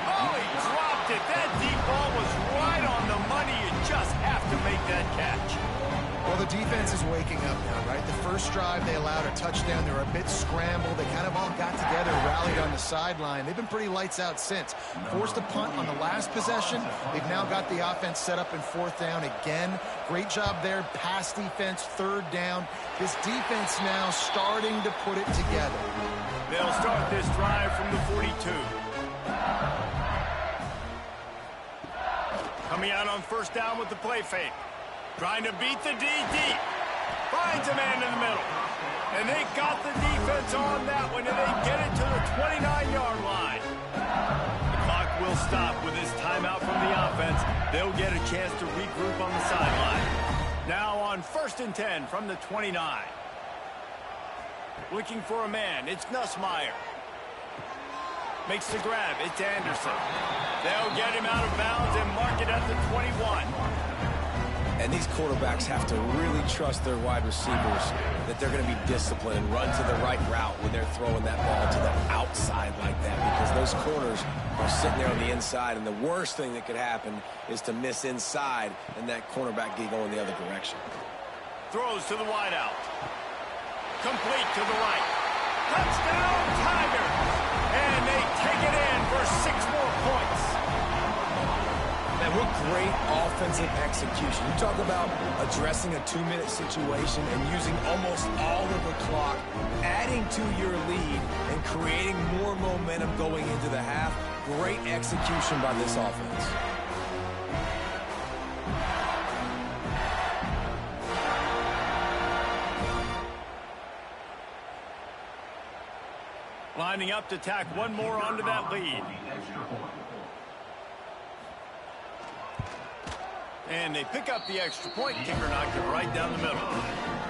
Speaker 1: Oh, he dropped it. That deep ball was right on the money. You just have to make that catch.
Speaker 2: Well, the defense is waking up now, right? The first drive, they allowed a touchdown. They were a bit scrambled. They kind of all got together, rallied on the sideline. They've been pretty lights out since. Forced a punt on the last possession. They've now got the offense set up in 4th down again. Great job there. Pass defense, 3rd down. This defense now starting to put it together.
Speaker 1: They'll start this drive from the 42. Coming out on first down with the play fake. Trying to beat the D deep. Finds a man in the middle. And they got the defense on that one, and they get it to the 29-yard line. The clock will stop with this timeout from the offense. They'll get a chance to regroup on the sideline. Now on 1st and 10 from the 29. Looking for a man. It's Nussmeier. Makes the grab. It's Anderson. They'll get him out of bounds and mark it at the 21.
Speaker 3: And these quarterbacks have to really trust their wide receivers that they're going to be disciplined and run to the right route when they're throwing that ball to the outside like that, because those corners are sitting there on the inside, and the worst thing that could happen is to miss inside and that cornerback get going the other direction.
Speaker 1: Throws to the wideout. Complete to the right. Touchdown, Tigers! And they take it in for 6 more points.
Speaker 3: Man, what great offensive execution. You talk about addressing a 2-minute situation and using almost all of the clock, adding to your lead, and creating more momentum going into the half. Great execution by this offense.
Speaker 1: Lining up to tack one more onto that lead. And they pick up the extra point. Kicker knocked it right down the middle.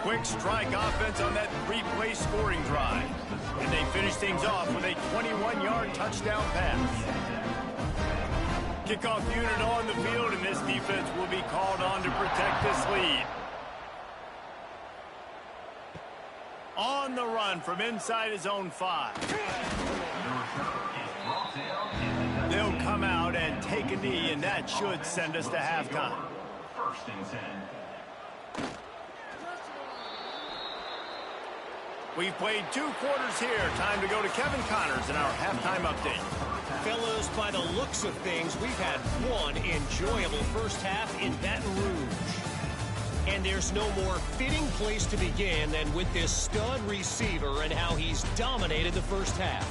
Speaker 1: Quick strike offense on that 3-play scoring drive. And they finish things off with a 21-yard touchdown pass. Kickoff unit on the field, and this defense will be called on to protect this lead. On the run from inside his own 5. They'll come out and take a knee, and that should send us to halftime.
Speaker 4: 1st and 10.
Speaker 1: We've played 2 quarters here. Time to go to Kevin Connors in our halftime update.
Speaker 5: Fellas, by the looks of things, we've had one enjoyable first half in Baton Rouge. And there's no more fitting place to begin than with this stud receiver and how he's dominated the first half.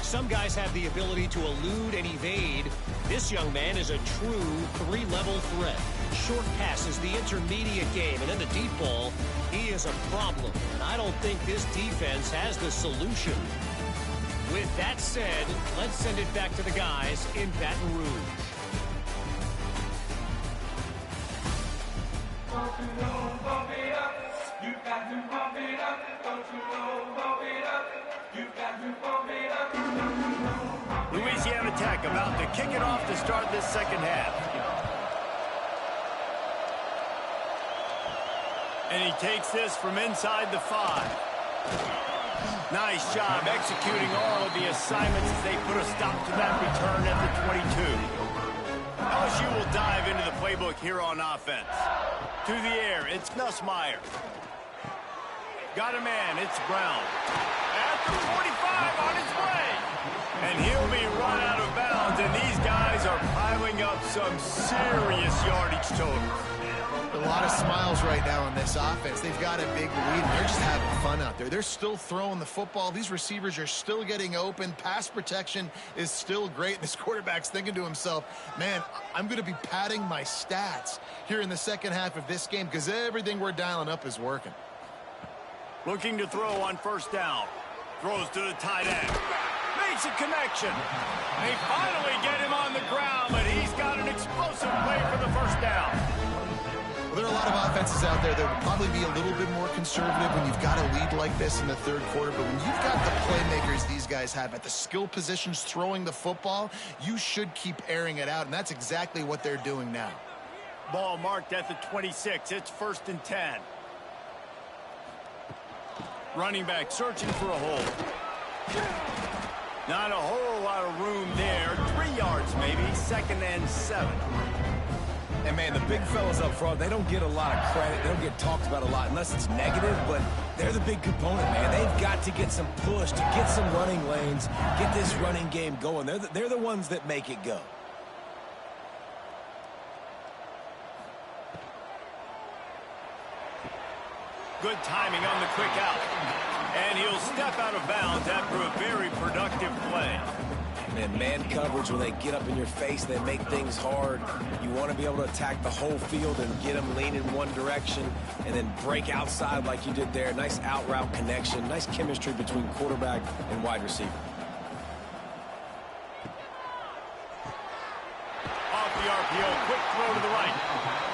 Speaker 5: Some guys have the ability to elude and evade. This young man is a true 3-level threat. Short passes, the intermediate game, and then the deep ball, he is a problem. And I don't think this defense has the solution. With that said, let's send it back to the guys in Baton Rouge.
Speaker 4: Don't you know, bump it up. You got to bump it up. Don't you know, bump it up. You got to bump it up.
Speaker 1: Louisiana Tech about to kick it off to start this second half. And he takes this from inside the 5. Nice job executing all of the assignments as they put a stop to that return at the 22. LSU will dive into the playbook here on offense. To the air, it's Nussmeier. Got a man, it's Brown. At the 45 on his way. And he'll be run out of bounds, and these guys are piling up some serious yardage totals.
Speaker 2: A lot of smiles right now on this offense. They've got a big lead. They're just having fun out there. They're still throwing the football. These receivers are still getting open. Pass protection is still great. This quarterback's thinking to himself, man, I'm going to be padding my stats here in the second half of this game because everything we're dialing up is working.
Speaker 1: Looking to throw on 1st down. Throws to the tight end. Makes a connection. They finally get him on the ground, but he's got an explosive play for the 1st down.
Speaker 2: There are a lot of offenses out there that will probably be a little bit more conservative when you've got a lead like this in the 3rd quarter. But when you've got the playmakers these guys have at the skill positions throwing the football, you should keep airing it out. And that's exactly what they're doing now.
Speaker 1: Ball marked at the 26. It's 1st and 10. Running back searching for a hole. Not a whole lot of room there. 3 yards maybe. 2nd and 7.
Speaker 3: And, man, the big fellas up front, they don't get a lot of credit. They don't get talked about a lot unless it's negative, but they're the big component, man. They've got to get some push, to get some running lanes, get this running game going. They're the ones that make it go.
Speaker 1: Good timing on the quick out. And he'll step out of bounds after a very productive play.
Speaker 3: And man coverage, when they get up in your face, they make things hard. You want to be able to attack the whole field and get them lean in one direction and then break outside like you did there. Nice out route connection, nice chemistry between quarterback and wide receiver.
Speaker 1: Off the RPO, quick throw to the right.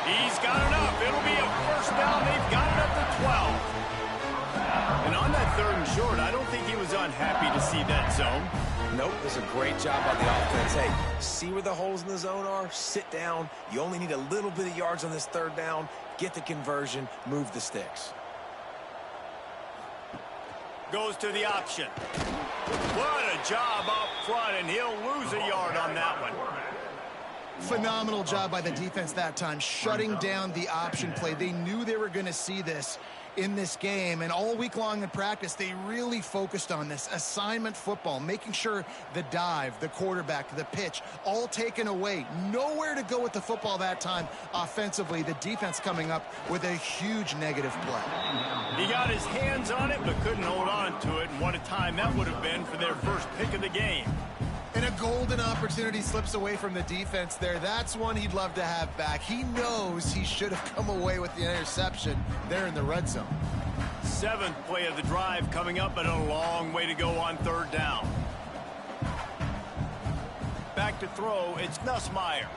Speaker 1: He's got enough. It'll be a first down. They've got it up to 12. And on that 3rd and short, I don't think he was unhappy to see that zone.
Speaker 3: Nope, it's a great job by the offense. Hey, see where the holes in the zone are? Sit down. You only need a little bit of yards on this 3rd down. Get the conversion. Move the sticks.
Speaker 1: Goes to the option. What a job up front, and he'll lose a yard on that one.
Speaker 2: Phenomenal job by the defense that time, shutting down the option play. They knew they were going to see this in this game, and all week long in practice, they really focused on this assignment football, making sure the dive, the quarterback, the pitch, all taken away. Nowhere to go with the football that time offensively. The defense coming up with a huge negative play.
Speaker 1: He got his hands on it, but couldn't hold on to it, and what a time that would have been for their first pick of the game.
Speaker 2: And a golden opportunity slips away from the defense there. That's one he'd love to have back. He knows he should have come away with the interception there in the red zone.
Speaker 1: 7th play of the drive coming up, but a long way to go on 3rd down. Back to throw, it's Nussmeier.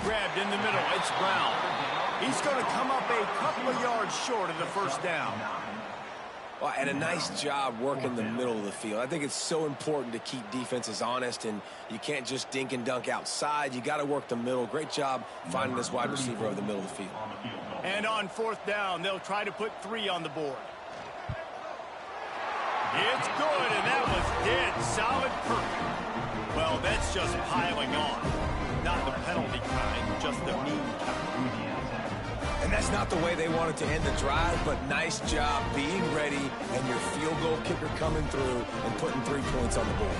Speaker 1: Grabbed in the middle, it's Brown. He's going to come up a couple of yards short of the first down.
Speaker 3: Well, and a nice job working the middle of the field. I think it's so important to keep defenses honest, and you can't just dink and dunk outside. You got to work the middle. Great job finding this wide receiver over the middle of the field.
Speaker 1: And on 4th down, they'll try to put 3 on the board. It's good, and that was dead solid perfect. Well, that's just piling on. Not the penalty kind, just the mean kind.
Speaker 3: And that's not the way they wanted to end the drive, but nice job being ready and your field goal kicker coming through and putting 3 points on the board.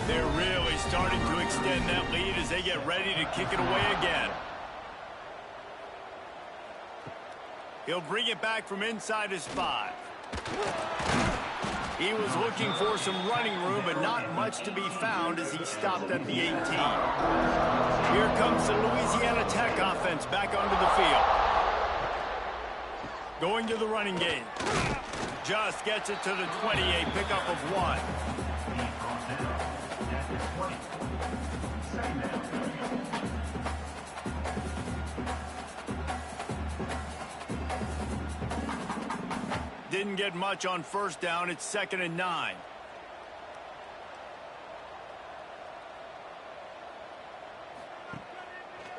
Speaker 1: They're really starting to extend that lead as they get ready to kick it away again. He'll bring it back from inside his 5. He was looking for some running room, but not much to be found as he stopped at the 18. Here comes the Louisiana Tech offense back onto the field. Going to the running game. Just gets it to the 20, a pickup of 1. Didn't get much on 1st down. It's 2nd and 9.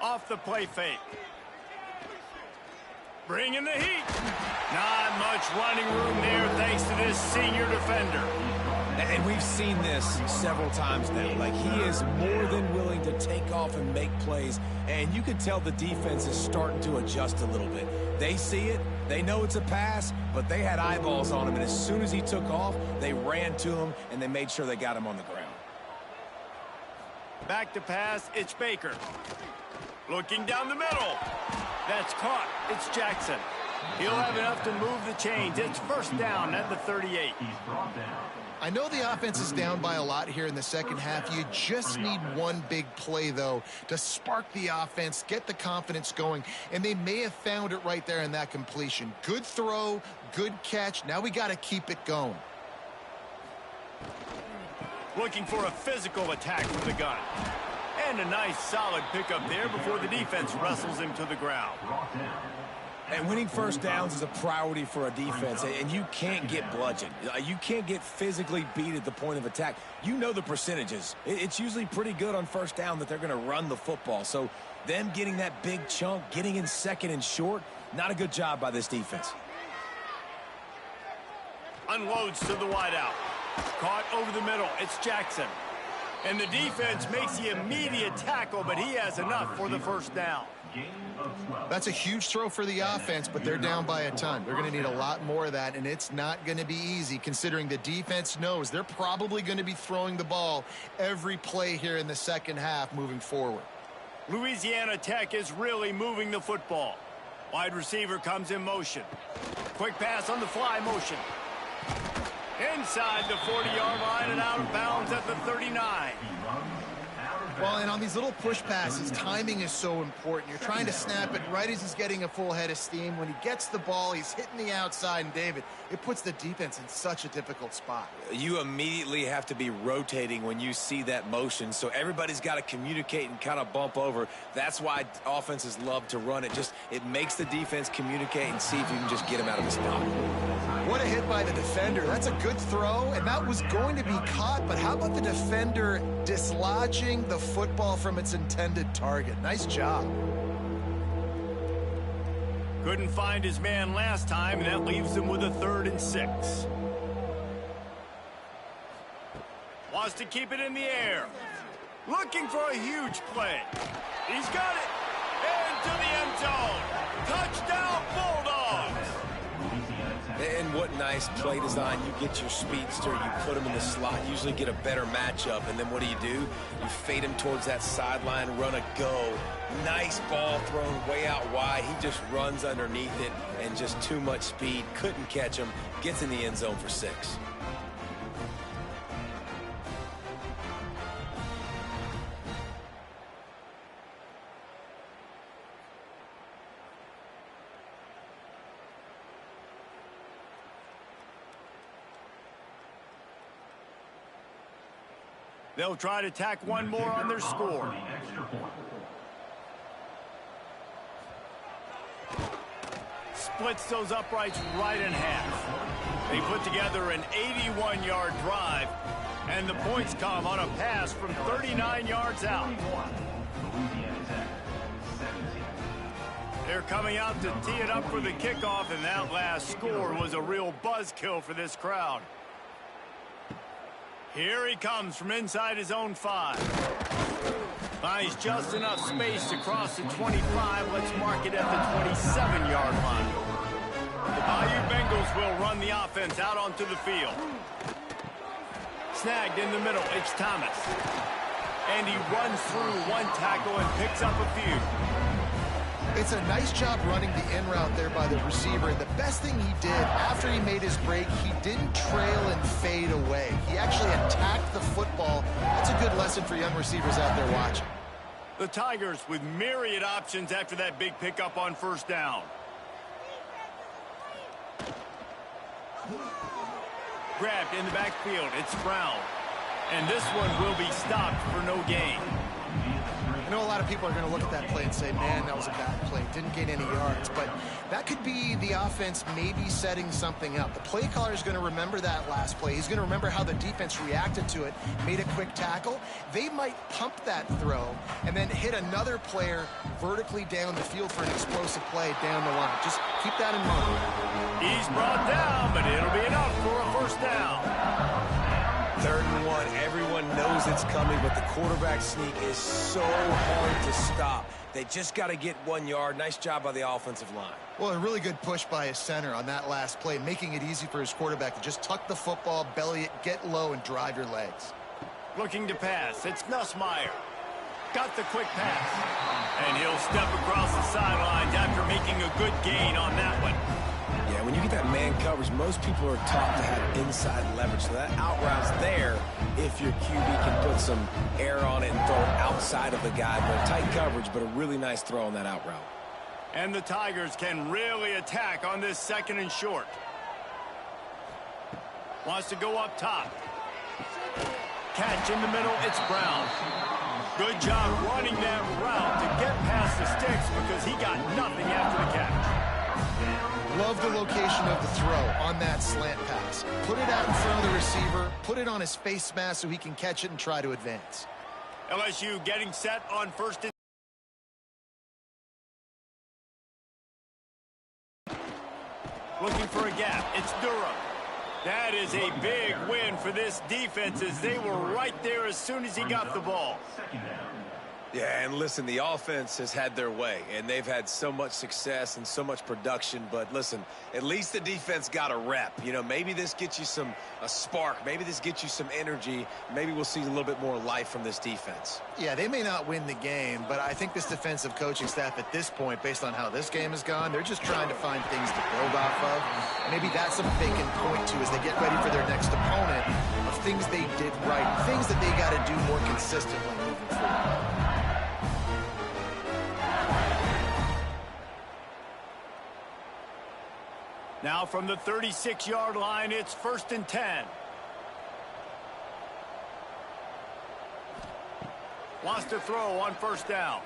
Speaker 1: Off the play fake. Bringing the heat. Not much running room there thanks to this senior defender.
Speaker 3: And we've seen this several times now. Like, he is more than willing to take off and make plays. And you can tell the defense is starting to adjust a little bit. They see it. They know it's a pass, but they had eyeballs on him. And as soon as he took off, they ran to him, and they made sure they got him on the ground.
Speaker 1: Back to pass. It's Baker. Looking down the middle. That's caught. It's Jackson. He'll have enough to move the chains. It's 1st down at the 38.
Speaker 2: I know the offense is down by a lot here in the second half. You just need one big play, though, to spark the offense, get the confidence going, and they may have found it right there in that completion. Good throw, good catch. Now we got to keep it going.
Speaker 1: Looking for a physical attack from the gun. And a nice solid pickup there before the defense wrestles him to the ground.
Speaker 3: And winning 1st downs is a priority for a defense, and you can't get bludgeoned. You can't get physically beat at the point of attack. You know the percentages. It's usually pretty good on 1st down that they're going to run the football. So them getting that big chunk, getting in 2nd and short, not a good job by this defense.
Speaker 1: Unloads to the wideout. Caught over the middle. It's Jackson. And the defense makes the immediate tackle, but he has enough for the 1st down.
Speaker 2: That's a huge throw for the offense, but they're down by a ton. They're going to need a lot more of that, and it's not going to be easy considering the defense knows they're probably going to be throwing the ball every play here in the second half moving forward.
Speaker 1: Louisiana Tech is really moving the football. Wide receiver comes in motion. Quick pass on the fly motion. Inside the 40-yard line and out of bounds at the 39.
Speaker 2: Well, and on these little push passes, timing is so important. You're trying to snap it right as he's getting a full head of steam. When he gets the ball, he's hitting the outside, and David, it puts the defense in such a difficult spot.
Speaker 3: You immediately have to be rotating when you see that motion, so everybody's got to communicate and kind of bump over. That's why offenses love to run it. It makes the defense communicate and see if you can just get him out of the spot.
Speaker 2: What a hit by the defender. That's a good throw, and that was going to be caught, but how about the defender dislodging the football from its intended target? Nice job.
Speaker 1: Couldn't find his man last time, and that leaves him with a 3rd and 6. Wants to keep it in the air. Looking for a huge play. He's got it. Into the end zone. Touchdown, Bulldogs.
Speaker 3: And what nice play design. You get your speedster, you put him in the slot, usually get a better matchup, and then what do? You fade him towards that sideline, run a go. Nice ball thrown way out wide. He just runs underneath it, and just too much speed. Couldn't catch him. Gets in the end zone for 6.
Speaker 1: They'll try to tack one more on their score. Splits those uprights right in half. They put together an 81-yard drive, and the points come on a pass from 39 yards out. They're coming out to tee it up for the kickoff, and that last score was a real buzzkill for this crowd. Here he comes from inside his own 5. Finds just enough space to cross the 25. Let's mark it at the 27-yard line. The Bayou Bengals will run the offense out onto the field. Snagged in the middle, it's Thomas. And he runs through one tackle and picks up a few.
Speaker 2: It's a nice job running the in route there by the receiver. And the best thing he did after he made his break, he didn't trail and fade away. He actually attacked the football. That's a good lesson for young receivers out there watching.
Speaker 1: The Tigers with myriad options after that big pickup on 1st down. Grabbed in the backfield, it's Brown. And this one will be stopped for no gain.
Speaker 2: I know a lot of people are going to look at that play and say, man, that was a bad play. Didn't gain any yards. But that could be the offense maybe setting something up. The play caller is going to remember that last play. He's going to remember how the defense reacted to it, made a quick tackle. They might pump that throw and then hit another player vertically down the field for an explosive play down the line. Just keep that in mind.
Speaker 1: He's brought down, but it'll be enough for a 1st down.
Speaker 3: 3rd and 1. Everyone knows it's coming, but the quarterback sneak is so hard to stop. They just got to get 1 yard. Nice job by the offensive line.
Speaker 2: Well, a really good push by his center on that last play, making it easy for his quarterback to just tuck the football, belly it, get low, and drive your legs.
Speaker 1: Looking to pass. It's Nussmeier. Got the quick pass. And he'll step across the sidelines after making a good gain on that one.
Speaker 3: Yeah, when you get that man coverage, most people are taught to have inside leverage. So that out route's there if your QB can put some air on it and throw it outside of the guy. But tight coverage, but a really nice throw on that out route.
Speaker 1: And the Tigers can really attack on this 2nd and short. Wants to go up top. Catch in the middle, it's Brown. Good job running that route to get past the sticks because he got nothing after the catch.
Speaker 2: Love the location of the throw on that slant pass. Put it out in front of the receiver, put it on his face mask so he can catch it and try to advance.
Speaker 1: LSU getting set on 1st and... Looking for a gap. It's Durham. That is a big win for this defense as they were right there as soon as he got the ball.
Speaker 3: Yeah, and listen, the offense has had their way, and they've had so much success and so much production. But listen, at least the defense got a rep. You know, maybe this gets you a spark. Maybe this gets you some energy. Maybe we'll see a little bit more life from this defense.
Speaker 2: Yeah, they may not win the game, but I think this defensive coaching staff at this point, based on how this game has gone, they're just trying to find things to build off of. Maybe that's something they can point to as they get ready for their next opponent, of things they did right, things that they got to do more consistently moving forward.
Speaker 1: Now from the 36-yard line, it's 1st and 10. Wants to throw on 1st down.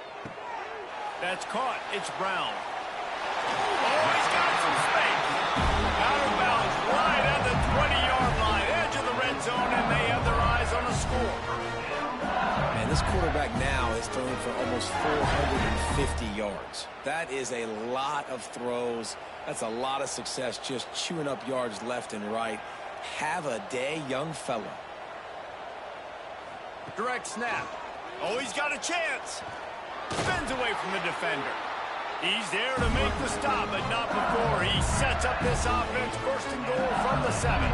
Speaker 1: That's caught. It's Brown. Oh, he's got some space. Out of bounds right at the 20-yard line, edge of the red zone, and they have their eyes on a score.
Speaker 3: And this quarterback now is throwing for almost 450 yards. That is a lot of throws. That's a lot of success, just chewing up yards left and right. Have a day, young fella.
Speaker 1: Direct snap. Oh, he's got a chance. Spins away from the defender. He's there to make the stop, but not before he sets up this offense. 1st and goal from the 7.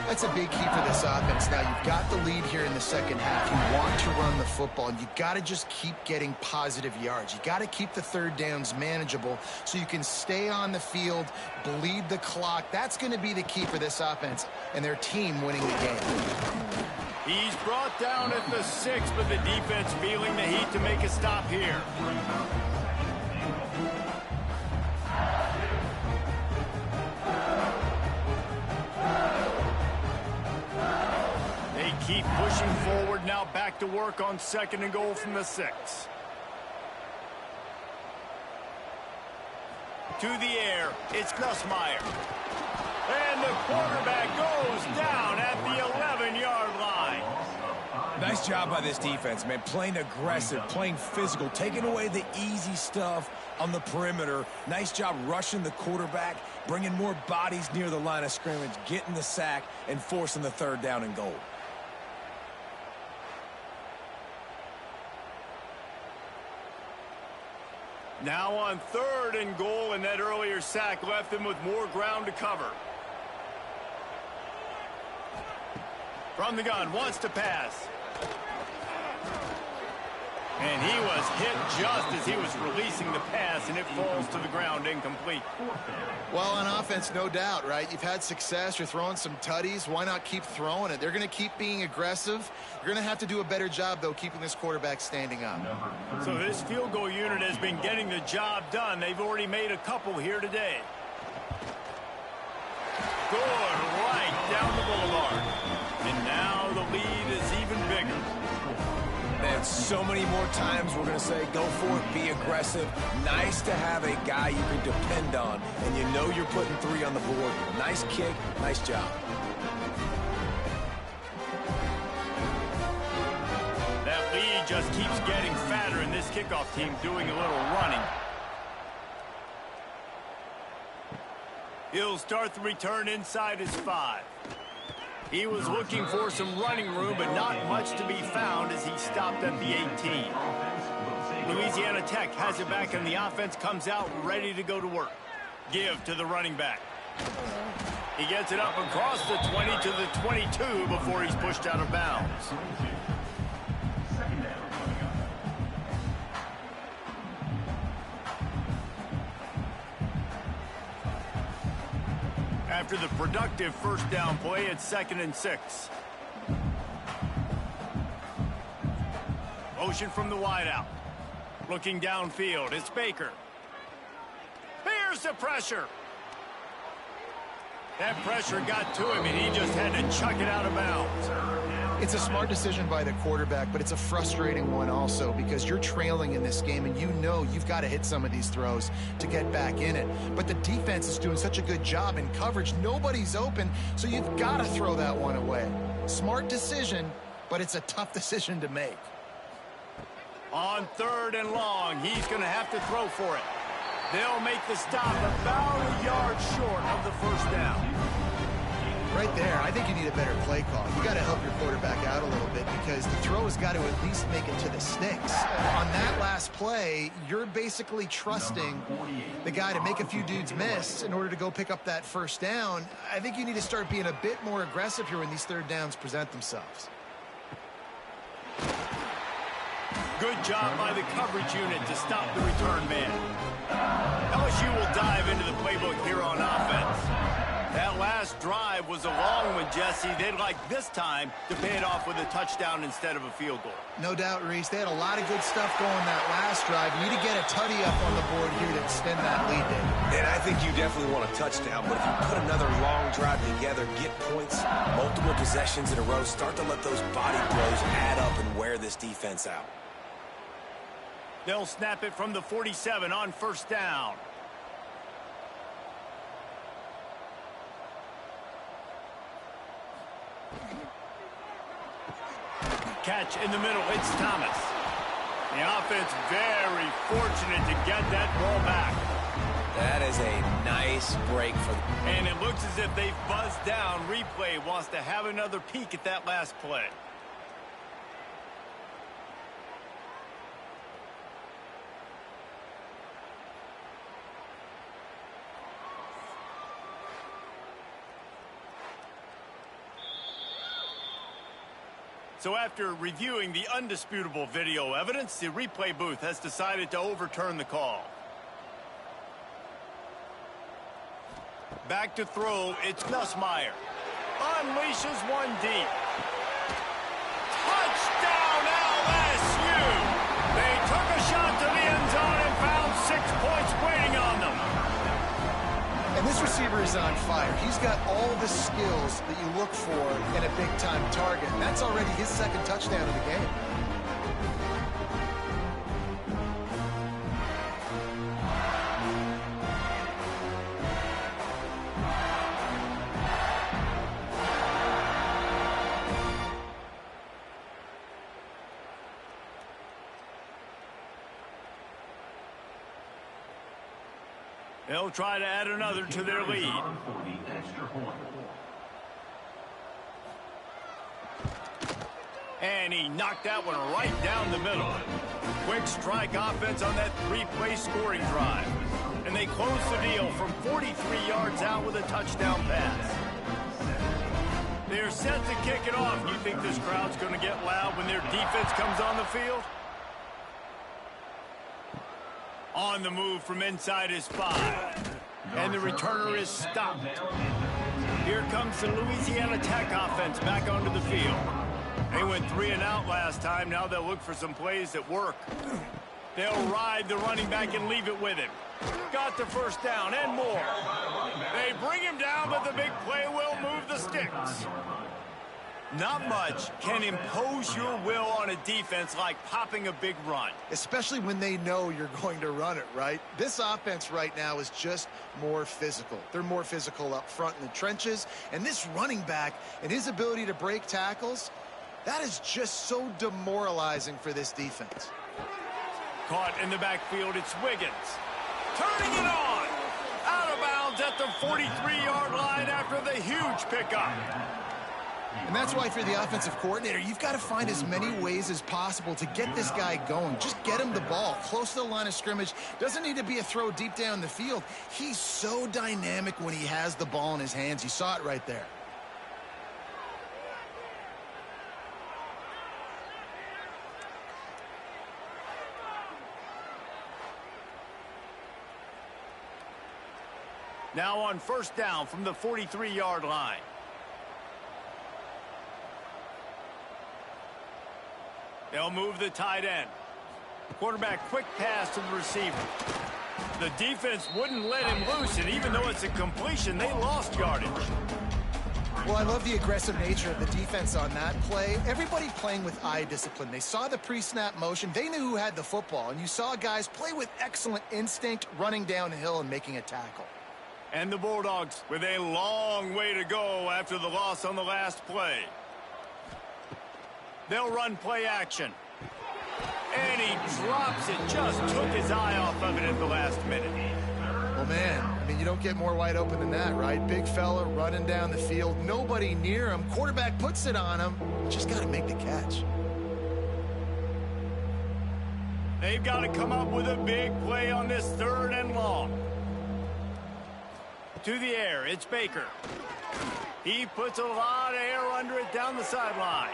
Speaker 2: That's a big key for this offense. Now, you've got the lead here in the second half. You want to run the football, and you got to just keep getting positive yards. You got to keep the 3rd downs manageable so you can stay on the field, bleed the clock. That's going to be the key for this offense and their team winning the game.
Speaker 1: He's brought down at the 6, but the defense feeling the heat to make a stop here. They keep pushing forward, now back to work on 2nd and goal from the 6. To the air, it's Nussmeier. And the quarterback goes down at the 11-yard line.
Speaker 3: Nice job by this defense, man. Playing aggressive, playing physical, taking away the easy stuff on the perimeter. Nice job rushing the quarterback, bringing more bodies near the line of scrimmage, getting the sack, and forcing the 3rd down and goal.
Speaker 1: Now on 3rd and goal, and that earlier sack left them with more ground to cover. From the gun, wants to pass. And he was hit just as he was releasing the pass, and it falls to the ground incomplete.
Speaker 2: Well, on offense, no doubt, right? You've had success. You're throwing some tutties. Why not keep throwing it? They're going to keep being aggressive. You're going to have to do a better job, though, keeping this quarterback standing up.
Speaker 1: So this field goal unit has been getting the job done. They've already made a couple here today. Good, right down the boulevard. And now the lead is even bigger.
Speaker 3: Man, so many more times we're going to say, go for it, be aggressive. Nice to have a guy you can depend on, and you know you're putting 3 on the board. Nice kick, nice job.
Speaker 1: That lead just keeps getting fatter, and this kickoff team doing a little running. He'll start the return inside his 5. He was looking for some running room, but not much to be found as he stopped at the 18. Louisiana Tech has it back, and the offense comes out ready to go to work. Give to the running back. He gets it up across the 20 to the 22 before he's pushed out of bounds. After the productive 1st down play, it's 2nd and 6. Motion from the wideout. Looking downfield, it's Baker. Here's the pressure. That pressure got to him, and he just had to chuck it out of bounds.
Speaker 2: It's a smart decision by the quarterback, but it's a frustrating one also because you're trailing in this game, and you know you've got to hit some of these throws to get back in it. But the defense is doing such a good job in coverage. Nobody's open, so you've got to throw that one away. Smart decision, but it's a tough decision to make.
Speaker 1: On 3rd and long, he's going to have to throw for it. They'll make the stop about a yard short of the 1st down.
Speaker 2: Right there, I think you need a better play call. You got to help your quarterback out a little bit because the throw has got to at least make it to the sticks. On that last play, you're basically trusting the guy to make a few dudes miss in order to go pick up that first down. I think you need to start being a bit more aggressive here when these third downs present themselves.
Speaker 1: Good job by the coverage unit to stop the return man. LSU will dive into the playbook here on offense. That last drive was a long one, Jesse. They'd like this time to pay it off with a touchdown instead of a field goal.
Speaker 2: No doubt, Reese. They had a lot of good stuff going that last drive. You need to get a tutty up on the board here to extend that lead there.
Speaker 3: And I think you definitely want a touchdown, but if you put another long drive together, get points, multiple possessions in a row, start to let those body blows add up and wear this defense out.
Speaker 1: They'll snap it from the 47 on first down. Catch in the middle, it's Thomas. The offense very fortunate to get that ball back.
Speaker 3: That is a nice break for them.
Speaker 1: And it looks as if they've buzzed down. Replay wants to have another peek at that last play. So after reviewing the undisputable video evidence, the replay booth has decided to overturn the call. Back to throw, it's Nussmeier. Unleashes one deep. Touchdown LSU! They took a shot to the end zone and found 6 points waiting on them.
Speaker 2: And this receiver is on fire. He's got all the skills that you look for in a big-time target. And that's already his second touchdown of the game.
Speaker 1: They'll try to add another to their lead. And he knocked that one right down the middle. Quick strike offense on that 3-play scoring drive. And they close the deal from 43 yards out with a touchdown pass. They're set to kick it off. You think this crowd's going to get loud when their defense comes on the field? On the move from inside his 5. And the returner is stopped. Here comes the Louisiana Tech offense back onto the field. They went 3 and out last time. Now they'll look for some plays that work. They'll ride the running back and leave it with him. Got the first down and more. They bring him down, but the big play will move the sticks. Not much can impose your will on a defense like popping a big run.
Speaker 2: Especially when they know you're going to run it, right? This offense right now is just more physical. They're more physical up front in the trenches. And this running back and his ability to break tackles, that is just so demoralizing for this defense.
Speaker 1: Caught in the backfield, it's Wiggins. Turning it on. Out of bounds at the 43-yard line after the huge pickup.
Speaker 2: And that's why for the offensive coordinator, you've got to find as many ways as possible to get this guy going. Just get him the ball close to the line of scrimmage. Doesn't need to be a throw deep down the field. He's so dynamic when he has the ball in his hands. You saw it right there.
Speaker 1: Now on first down from the 43-yard line. They'll move the tight end. Quarterback quick pass to the receiver. The defense wouldn't let him loose, and even though it's a completion, they lost yardage.
Speaker 2: Well, I love the aggressive nature of the defense on that play. Everybody playing with eye discipline. They saw the pre-snap motion. They knew who had the football, and you saw guys play with excellent instinct, running downhill and making a tackle.
Speaker 1: And the Bulldogs with a long way to go after the loss on the last play. They'll run play action. And he drops it. Just took his eye off of it at the last minute.
Speaker 2: Well, man, I mean, you don't get more wide open than that, right? Big fella running down the field, nobody near him. Quarterback puts it on him. Just got to make the catch.
Speaker 1: They've got to come up with a big play on this 3rd and long. To the air, it's Baker. He puts a lot of air under it down the sideline.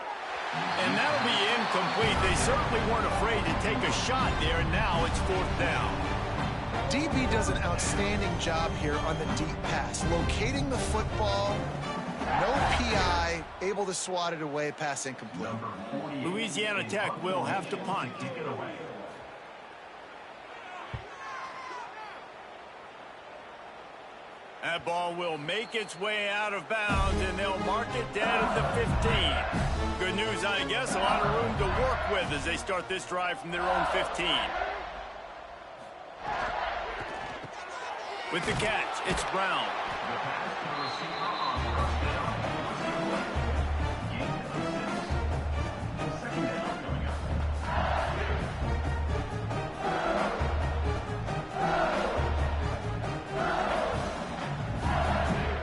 Speaker 1: And that'll be incomplete. They certainly weren't afraid to take a shot there, and now it's 4th down.
Speaker 2: DB does an outstanding job here on the deep pass. Locating the football, no PI, able to swat it away, pass incomplete.
Speaker 1: Louisiana Tech will have to punt. That ball will make its way out of bounds, and they'll mark it dead at the 15. Good news, I guess, a lot of room to work with as they start this drive from their own 15. With the catch, it's Brown.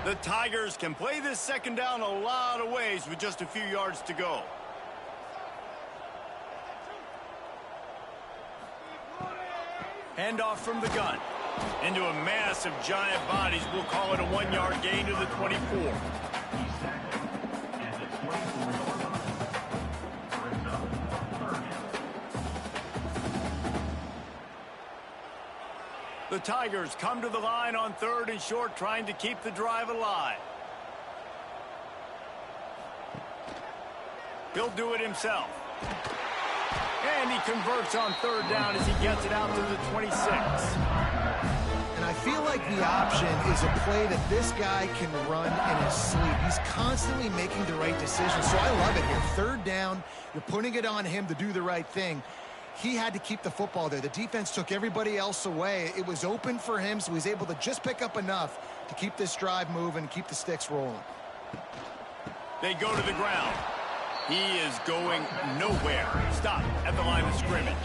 Speaker 1: The Tigers can play this 2nd down a lot of ways with just a few yards to go. Handoff from the gun. Into a mass of giant bodies. We'll call it a 1-yard gain to the 24. The Tigers come to the line on 3rd and short, trying to keep the drive alive. He'll do it himself. And he converts on 3rd down as he gets it out to the 26.
Speaker 2: And I feel like the option is a play that this guy can run in his sleep. He's constantly making the right decision, so I love it here. 3rd down, you're putting it on him to do the right thing. He had to keep the football there. The defense took everybody else away. It was open for him, so he's able to just pick up enough to keep this drive moving, keep the sticks rolling.
Speaker 1: They go to the ground. He is going nowhere. Stop at the line of scrimmage.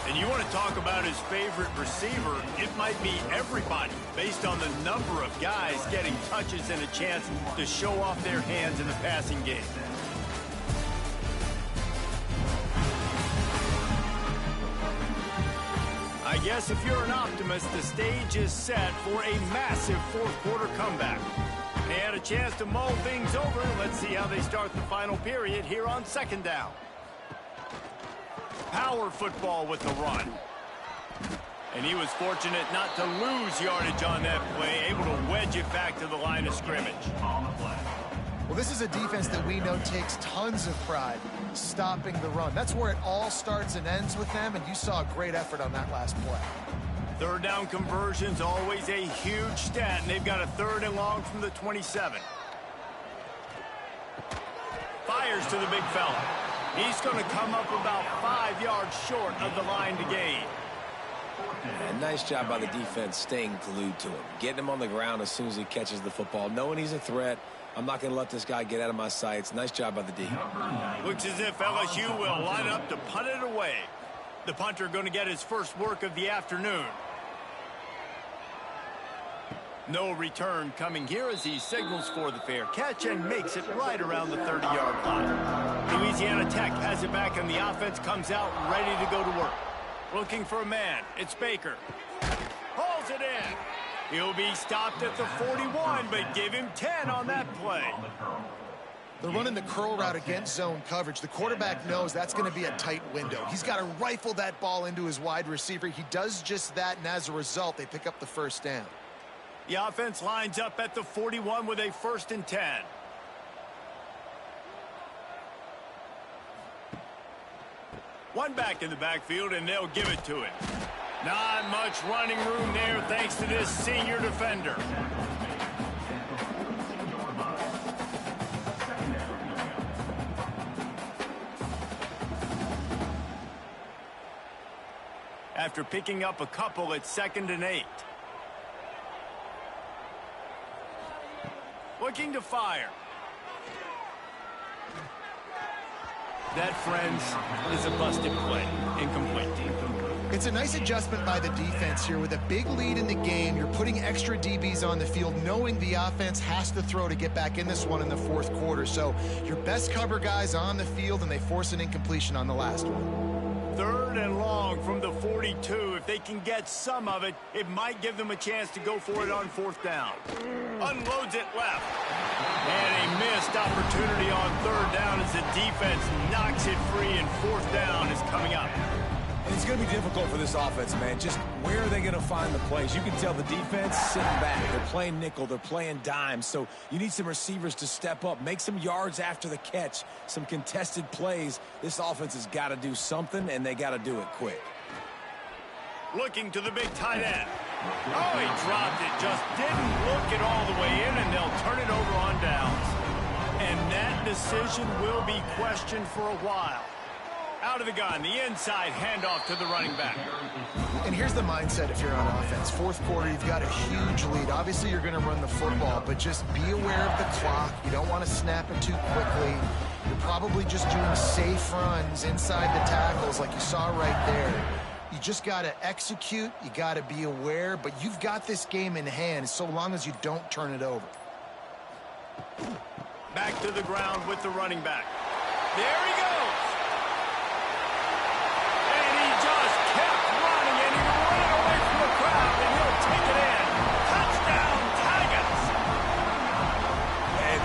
Speaker 1: And you want to talk about his favorite receiver, it might be everybody, based on the number of guys getting touches and a chance to show off their hands in the passing game. I guess if you're an optimist, the stage is set for a massive 4th quarter comeback. They had a chance to mull things over. Let's see how they start the final period here on 2nd down. Power football with the run. And he was fortunate not to lose yardage on that play, able to wedge it back to the line of scrimmage.
Speaker 2: Well, this is a defense that we know takes tons of pride stopping the run. That's where it all starts and ends with them, and you saw a great effort on that last play.
Speaker 1: 3rd down conversion's always a huge stat, and they've got a 3rd and long from the 27. Fires to the big fella. He's going to come up about 5 yards short of the line to gain.
Speaker 3: And nice job by the defense staying glued to him. Getting him on the ground as soon as he catches the football. Knowing he's a threat. I'm not going to let this guy get out of my sights. Nice job by the D.
Speaker 1: Looks as if LSU will line up to punt it away. The punter going to get his first work of the afternoon. No return coming here as he signals for the fair catch and makes it right around the 30-yard line. Louisiana Tech has it back, and the offense comes out ready to go to work. Looking for a man. It's Baker. Hauls it in. He'll be stopped at the 41, but give him 10 on that play.
Speaker 2: They're running the curl route against zone coverage. The quarterback knows that's going to be a tight window. He's got to rifle that ball into his wide receiver. He does just that, and as a result, they pick up the 1st down.
Speaker 1: The offense lines up at the 41 with a 1st and 10. One back in the backfield, and they'll give it to him. Not much running room there thanks to this senior defender. After picking up a couple at 2nd and 8. Looking to fire. That, friends, is a busted play. Incomplete.
Speaker 2: It's a nice adjustment by the defense here. With a big lead in the game, you're putting extra DBs on the field, knowing the offense has to throw to get back in this one in the fourth quarter. So your best cover guys on the field, and they force an incompletion on the last one.
Speaker 1: 3rd and long from the 42. If they can get some of it, it might give them a chance to go for it on 4th down. Unloads it left. And a missed opportunity on 3rd down as the defense knocks it free, and 4th down is coming up.
Speaker 3: And it's going to be difficult for this offense, man. Just where are they going to find the plays? You can tell the defense sitting back. They're playing nickel. They're playing dime. So you need some receivers to step up, make some yards after the catch, some contested plays. This offense has got to do something, and they got to do it quick.
Speaker 1: Looking to the big tight end. Oh, he dropped it. Just didn't look it all the way in, and they'll turn it over on downs. And that decision will be questioned for a while. Out of the gun, the inside handoff to the running back.
Speaker 2: And here's the mindset if you're on offense. Fourth quarter, you've got a huge lead. Obviously, you're going to run the football, but just be aware of the clock. You don't want to snap it too quickly. You're probably just doing safe runs inside the tackles like you saw right there. You just got to execute. You got to be aware, but you've got this game in hand so long as you don't turn it over.
Speaker 1: Back to the ground with the running back. There he goes.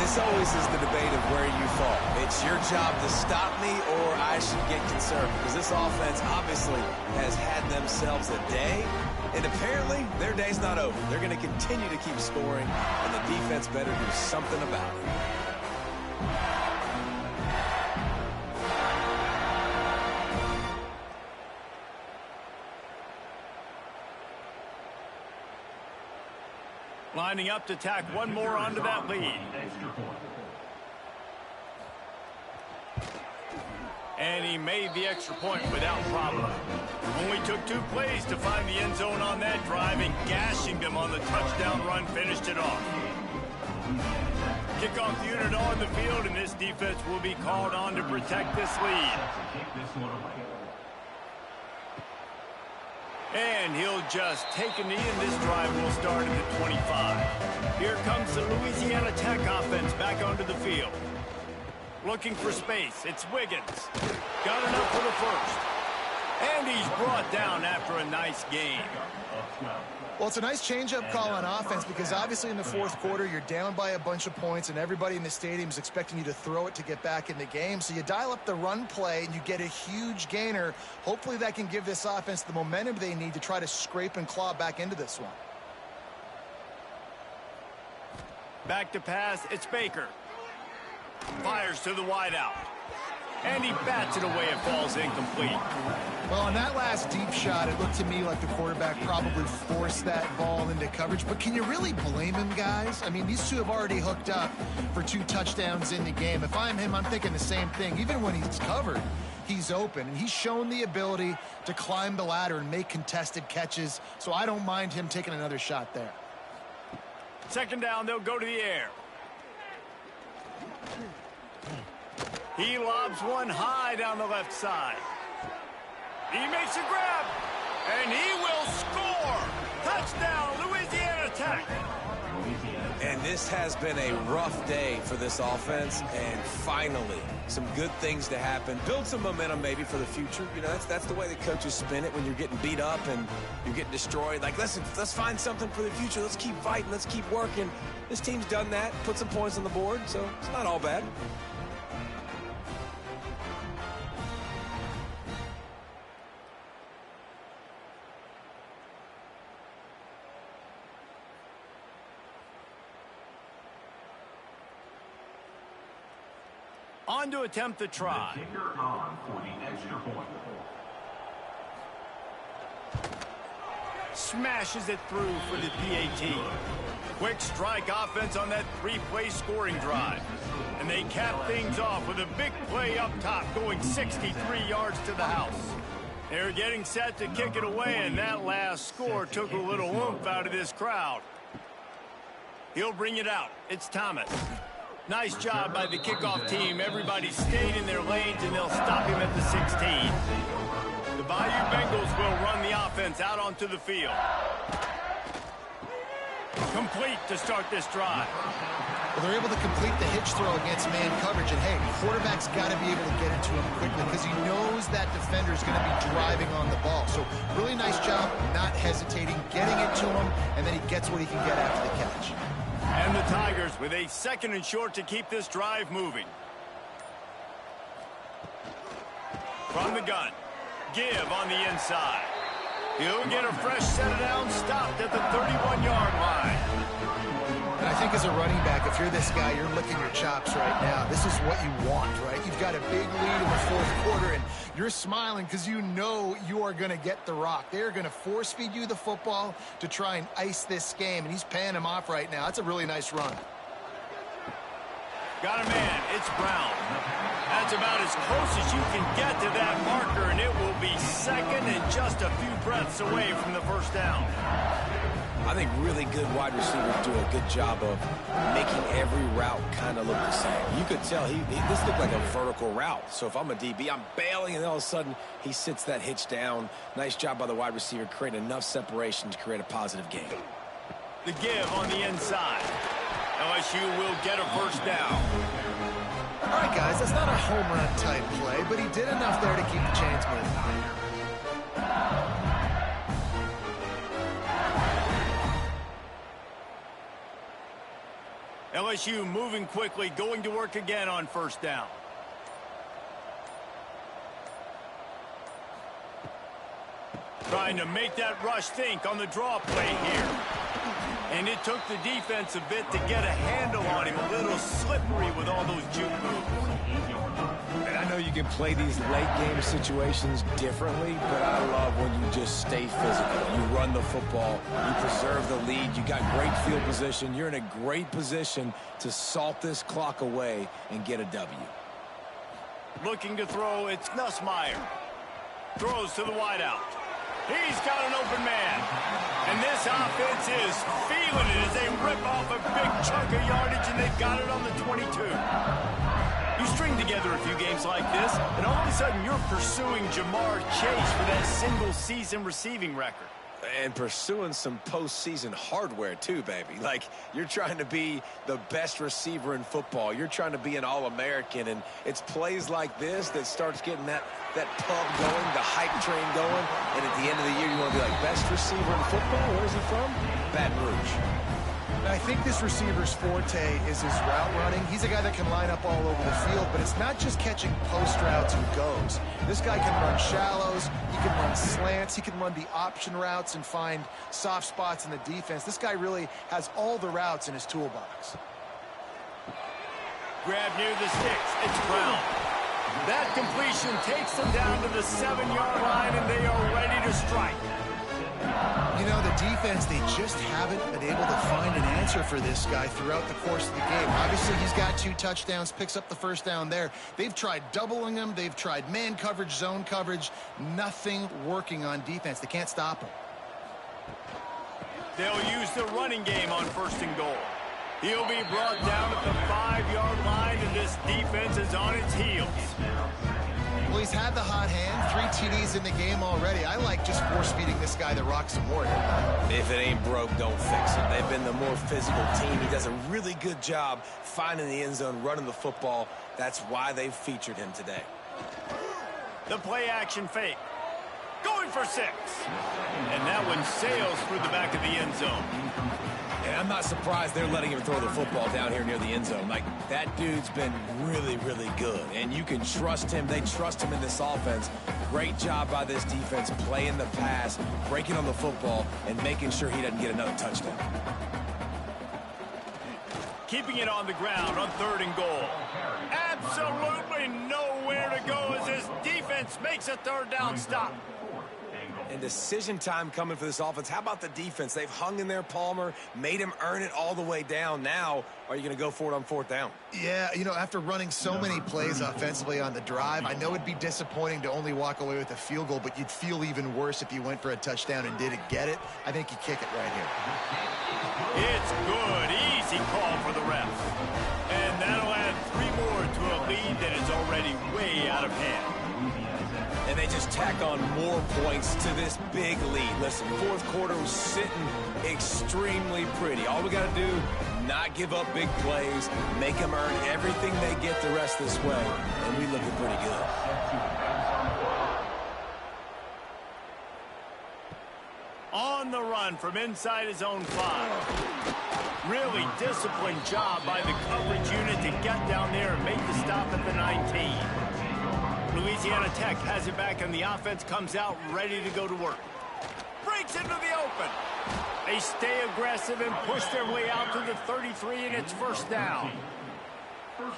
Speaker 3: This always is the debate of where you fall. It's your job to stop me, or I should get concerned, because this offense obviously has had themselves a day, and apparently their day's not over. They're going to continue to keep scoring, and the defense better do something about it.
Speaker 1: Lining up to tack one more onto that lead. And he made the extra point without problem. Only took 2 plays to find the end zone on that drive, and gashing them on the touchdown run finished it off. Kickoff unit on the field, and this defense will be called on to protect this lead. And he'll just take a knee, and this drive will start at the 25. Here comes the Louisiana Tech offense back onto the field. Looking for space. It's Wiggins. Got enough for the first. And he's brought down after a nice gain.
Speaker 2: Well, it's a nice change-up call on offense because obviously in the fourth quarter, you're down by a bunch of points and everybody in the stadium is expecting you to throw it to get back in the game. So you dial up the run play and you get a huge gainer. Hopefully that can give this offense the momentum they need to try to scrape and claw back into this one.
Speaker 1: Back to pass, it's Baker. Fires to the wideout. And he bats it away. It falls incomplete.
Speaker 2: Well, on that last deep shot, it looked to me like the quarterback probably forced that ball into coverage. But can you really blame him, guys? I mean, these two have already hooked up for 2 touchdowns in the game. If I'm him, I'm thinking the same thing. Even when he's covered, he's open. And he's shown the ability to climb the ladder and make contested catches. So I don't mind him taking another shot there.
Speaker 1: 2nd down, they'll go to the air. He lobs one high down the left side. He makes a grab, and he will score. Touchdown, Louisiana Tech.
Speaker 3: And this has been a rough day for this offense, and finally, some good things to happen. Build some momentum maybe for the future. You know, that's the way the coaches spin it when you're getting beat up and you're getting destroyed. Like, let's find something for the future. Let's keep fighting. Let's keep working. This team's done that, put some points on the board, so it's not all bad.
Speaker 1: On to attempt the try. Smashes it through for the PAT. Quick strike offense on that 3-play scoring drive. And they cap things off with a big play up top, going 63 yards to the house. They're getting set to kick it away, and that last score took a little oomph out of this crowd. He'll bring it out. It's Thomas. Nice job by the kickoff team. Everybody stayed in their lanes, and they'll stop him at the 16. The Bayou Bengals will run the offense out onto the field. Complete to start this drive.
Speaker 2: Well, they're able to complete the hitch throw against man coverage. And, hey, quarterback's got to be able to get it to him quickly because he knows that defender is going to be driving on the ball. So really nice job not hesitating, getting it to him, and then he gets what he can get after the catch.
Speaker 1: And the Tigers with a 2nd and short to keep this drive moving. From the gun. Give on the inside. He'll get a fresh set of downs stopped at the 31-yard line.
Speaker 2: And I think as a running back, if you're this guy, you're licking your chops right now. This is what you want, right? You've got a big lead in the 4th quarter, and you're smiling because you know you are going to get the rock. They're going to force-feed you the football to try and ice this game, and he's paying him off right now. That's a really nice run.
Speaker 1: Got a man. It's Brown. That's about as close as you can get to that marker, and it will be 2nd and just a few breaths away from the 1st down.
Speaker 3: I think really good wide receivers do a good job of making every route kind of look the same. You could tell this looked like a vertical route. So if I'm a DB, I'm bailing, and all of a sudden he sits that hitch down. Nice job by the wide receiver, creating enough separation to create a positive gain.
Speaker 1: The give on the inside. LSU will get a 1st down.
Speaker 2: All right, guys, that's not a home run type play, but he did enough there to keep the chains moving.
Speaker 1: LSU moving quickly, going to work again on 1st down. Trying to make that rush think on the draw play here. And it took the defense a bit to get a handle on him. A little slippery with all those juke moves.
Speaker 3: And I know you can play these late game situations differently, but I love when you just stay physical. You run the football, you preserve the lead, you got great field position. You're in a great position to salt this clock away and get a W.
Speaker 1: Looking to throw, it's Nussmeier. Throws to the wideout. He's got an open man. And this offense is feeling it as they rip off a big chunk of yardage, and they've got it on the 22. You string together a few games like this, and all of a sudden you're pursuing Jamar Chase for that single-season receiving record.
Speaker 3: And pursuing some postseason hardware, too, baby. Like, you're trying to be the best receiver in football. You're trying to be an All-American, and it's plays like this that starts getting that pub going, the hype train going, and at the end of the year, you want to be like, best receiver in football? Where is he from? Baton Rouge.
Speaker 2: I think this receiver's forte is his route running. He's a guy that can line up all over the field, but it's not just catching post routes and goes. This guy can run shallows, he can run slants, he can run the option routes and find soft spots in the defense. This guy really has all the routes in his toolbox.
Speaker 1: Grab near the sticks. It's Brown. That completion takes them down to the 7-yard line, and they are ready to strike.
Speaker 2: You know, the defense, they just haven't been able to find an answer for this guy throughout the course of the game. Obviously, he's got 2 touchdowns, picks up the 1st down there. They've tried doubling him. They've tried man coverage, zone coverage. Nothing working on defense. They can't stop him.
Speaker 1: They'll use the running game on 1st and goal. He'll be brought down at the 5-yard line, and this defense is on its heels.
Speaker 2: Well, he's had the hot hand, 3 TDs in the game already. I like just force-feeding this guy the rock some more.
Speaker 3: If it ain't broke, don't fix it. They've been the more physical team. He does a really good job finding the end zone, running the football. That's why they've featured him today.
Speaker 1: The play-action fake. Going for 6. And that one sails through the back of the end zone.
Speaker 3: And I'm not surprised they're letting him throw the football down here near the end zone. Like, that dude's been really, really good. And you can trust him. They trust him in this offense. Great job by this defense playing the pass, breaking on the football, and making sure he doesn't get another touchdown.
Speaker 1: Keeping it on the ground on 3rd and goal. Absolutely nowhere to go as this defense makes a 3rd down stop.
Speaker 3: And decision time coming for this offense. How about the defense? They've hung in there, Palmer, made him earn it all the way down. Now, are you going to go for it on 4th down?
Speaker 2: Yeah, you know, after running so many plays offensively on the drive, I know it'd be disappointing to only walk away with a field goal, but you'd feel even worse if you went for a touchdown and didn't get it. I think you kick it right here.
Speaker 1: It's good. Easy call for the ref. And that'll already way out of hand.
Speaker 3: And they just tack on more points to this big lead. Listen, fourth quarter was sitting extremely pretty. All we got to do, not give up big plays, make them earn everything they get the rest of this way, and we looking pretty good.
Speaker 1: On the run from inside his own 5. Really disciplined job by the coverage unit to get down there and make the stop at the 19. Louisiana Tech has it back, and the offense comes out ready to go to work. Breaks into the open. They stay aggressive and push their way out to the 33, and it's first down.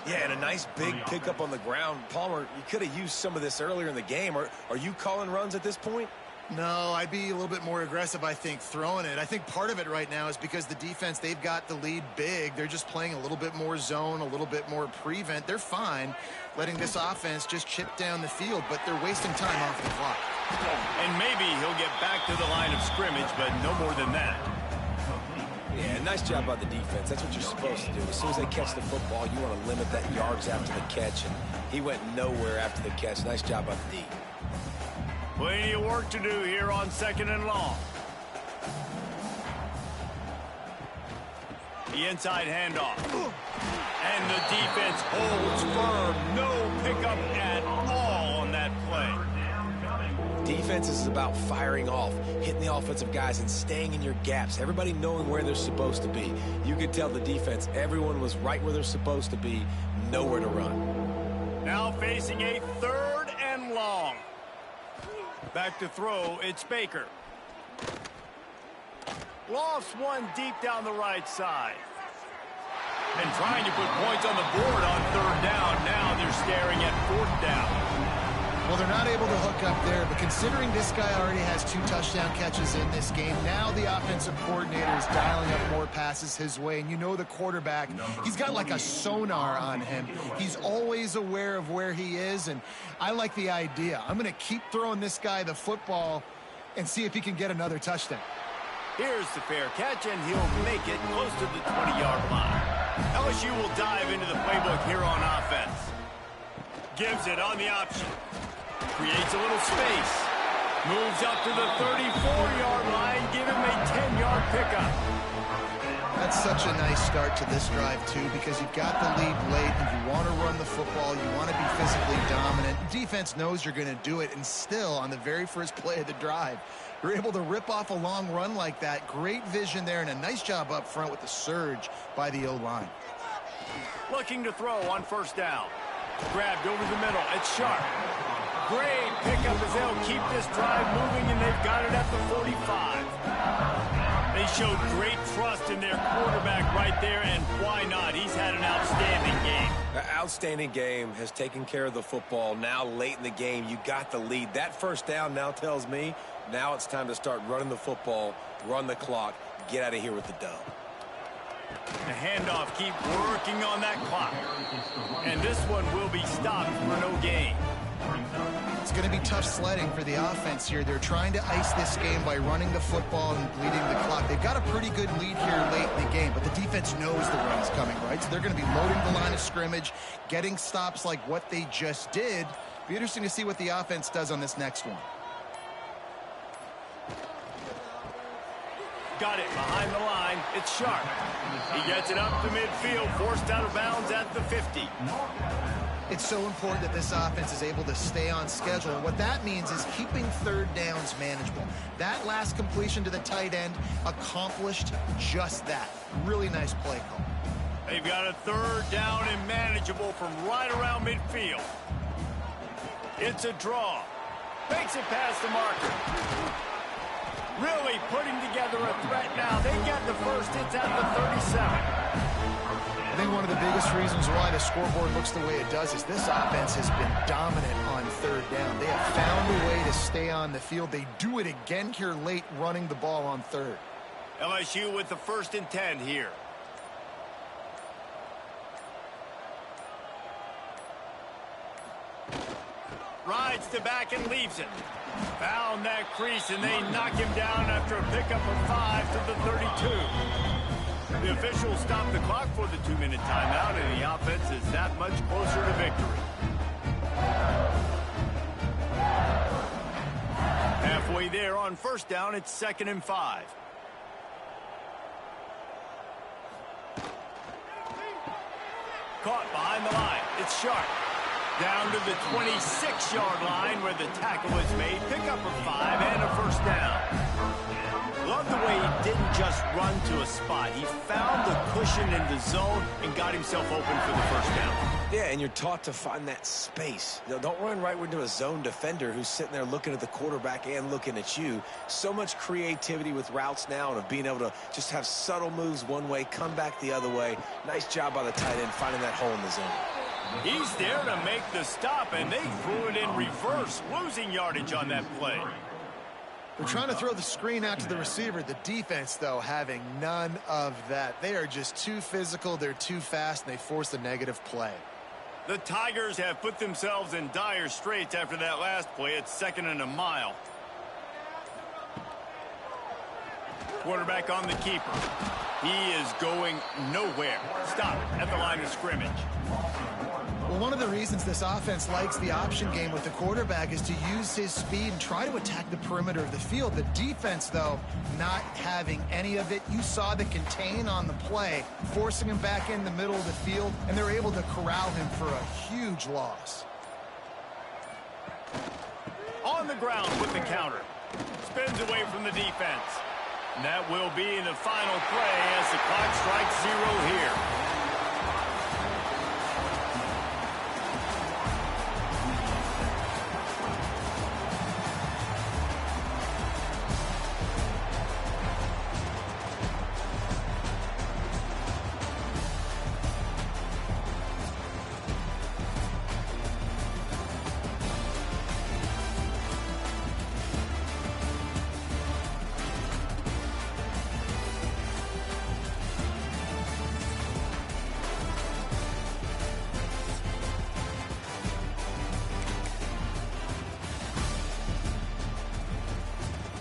Speaker 3: Yeah, and a nice big pickup on the ground. Palmer, you could have used some of this earlier in the game. Are you calling runs at this point?
Speaker 2: No, I'd be a little bit more aggressive, I think, throwing it. I think part of it right now is because the defense, they've got the lead big. They're just playing a little bit more zone, a little bit more prevent. They're fine letting this offense just chip down the field, but they're wasting time off the clock.
Speaker 1: And maybe he'll get back to the line of scrimmage, but no more than that.
Speaker 3: Yeah, nice job by the defense. That's what you're supposed to do. As soon as they catch the football, you want to limit that yards after the catch, and he went nowhere after the catch. Nice job by the D.
Speaker 1: Plenty of work to do here on 2nd and long. The inside handoff. And the defense holds firm. No pickup at all on that play.
Speaker 3: Defense is about firing off, hitting the offensive guys, and staying in your gaps. Everybody knowing where they're supposed to be. You could tell the defense, everyone was right where they're supposed to be, nowhere to run.
Speaker 1: Now facing a 3rd and long. Back to throw, it's Baker. Lofts one deep down the right side. And trying to put points on the board on 3rd down. Now they're staring at 4th down.
Speaker 2: Well, they're not able to hook up there, but considering this guy already has 2 touchdown catches in this game, now the offensive coordinator is dialing up more passes his way. And you know the quarterback, he's got like a sonar on him. He's always aware of where he is, and I like the idea. I'm going to keep throwing this guy the football and see if he can get another touchdown.
Speaker 1: Here's the fair catch, and he'll make it close to the 20-yard line. LSU will dive into the playbook here on offense. Gives it on the option. Creates a little space. Moves up to the 34-yard line. Give him a 10-yard pickup.
Speaker 2: That's such a nice start to this drive, too, because you've got the lead late, and you want to run the football. You want to be physically dominant. Defense knows you're going to do it, and still, on the very first play of the drive, you're able to rip off a long run like that. Great vision there, and a nice job up front with the surge by the O-line.
Speaker 1: Looking to throw on 1st down. Grabbed over the middle. It's Sharp. Great pickup as they'll keep this drive moving, and they've got it at the 45. They showed great trust in their quarterback right there, and why not? He's had an outstanding game.
Speaker 3: An outstanding game, has taken care of the football. Now late in the game, you got the lead. That 1st down now tells me now it's time to start running the football, run the clock, get out of here with the dub.
Speaker 1: The handoff, keep working on that clock. And this one will be stopped for no gain.
Speaker 2: It's going to be tough sledding for the offense here. They're trying to ice this game by running the football and bleeding the clock. They've got a pretty good lead here late in the game, but the defense knows the run's coming, right? So they're going to be loading the line of scrimmage, getting stops like what they just did. Be interesting to see what the offense does on this next one.
Speaker 1: Got it behind the line. It's Sharp. He gets it up to midfield, forced out of bounds at the 50.
Speaker 2: It's so important that this offense is able to stay on schedule. And what that means is keeping 3rd downs manageable. That last completion to the tight end accomplished just that. Really nice play call.
Speaker 1: They've got a 3rd down and manageable from right around midfield. It's a draw. Makes it past the marker. Really putting together a threat now. They get the first. It's at the 37.
Speaker 2: I think one of the biggest reasons why the scoreboard looks the way it does is this offense has been dominant on 3rd down. They have found a way to stay on the field. They do it again here late, running the ball on 3rd.
Speaker 1: LSU with the 1st and 10 here. Rides to back and leaves it. Found that crease, and they knock him down after a pickup of 5 to the 32. The officials stop the clock for the 2-minute timeout, and the offense is that much closer to victory. on first down, it's 2nd and 5. Caught behind the line. It's Sharp. Down to the 26-yard line where the tackle is made. Pick up for 5 and a first down. Love the way he didn't just run to a spot. He found the cushion in the zone and got himself open for the first down.
Speaker 3: Yeah, and you're taught to find that space. You know, don't run right into a zone defender who's sitting there looking at the quarterback and looking at you. So much creativity with routes now and of being able to just have subtle moves one way, come back the other way. Nice job by the tight end finding that hole in the zone.
Speaker 1: He's there to make the stop, and they threw it in reverse, losing yardage on that play.
Speaker 2: They're trying to throw the screen out to the receiver. The defense, though, having none of that. They are just too physical. They're too fast, and they force a negative play.
Speaker 1: The Tigers have put themselves in dire straits after that last play. It's 2nd and a mile. Quarterback on the keeper. He is going nowhere. Stop at the line of scrimmage.
Speaker 2: Well, one of the reasons this offense likes the option game with the quarterback is to use his speed and try to attack the perimeter of the field. The defense, though, not having any of it. You saw the contain on the play, forcing him back in the middle of the field, and they're able to corral him for a huge loss.
Speaker 1: On the ground with the counter. Spins away from the defense. And that will be the final play as the clock strikes 0 here.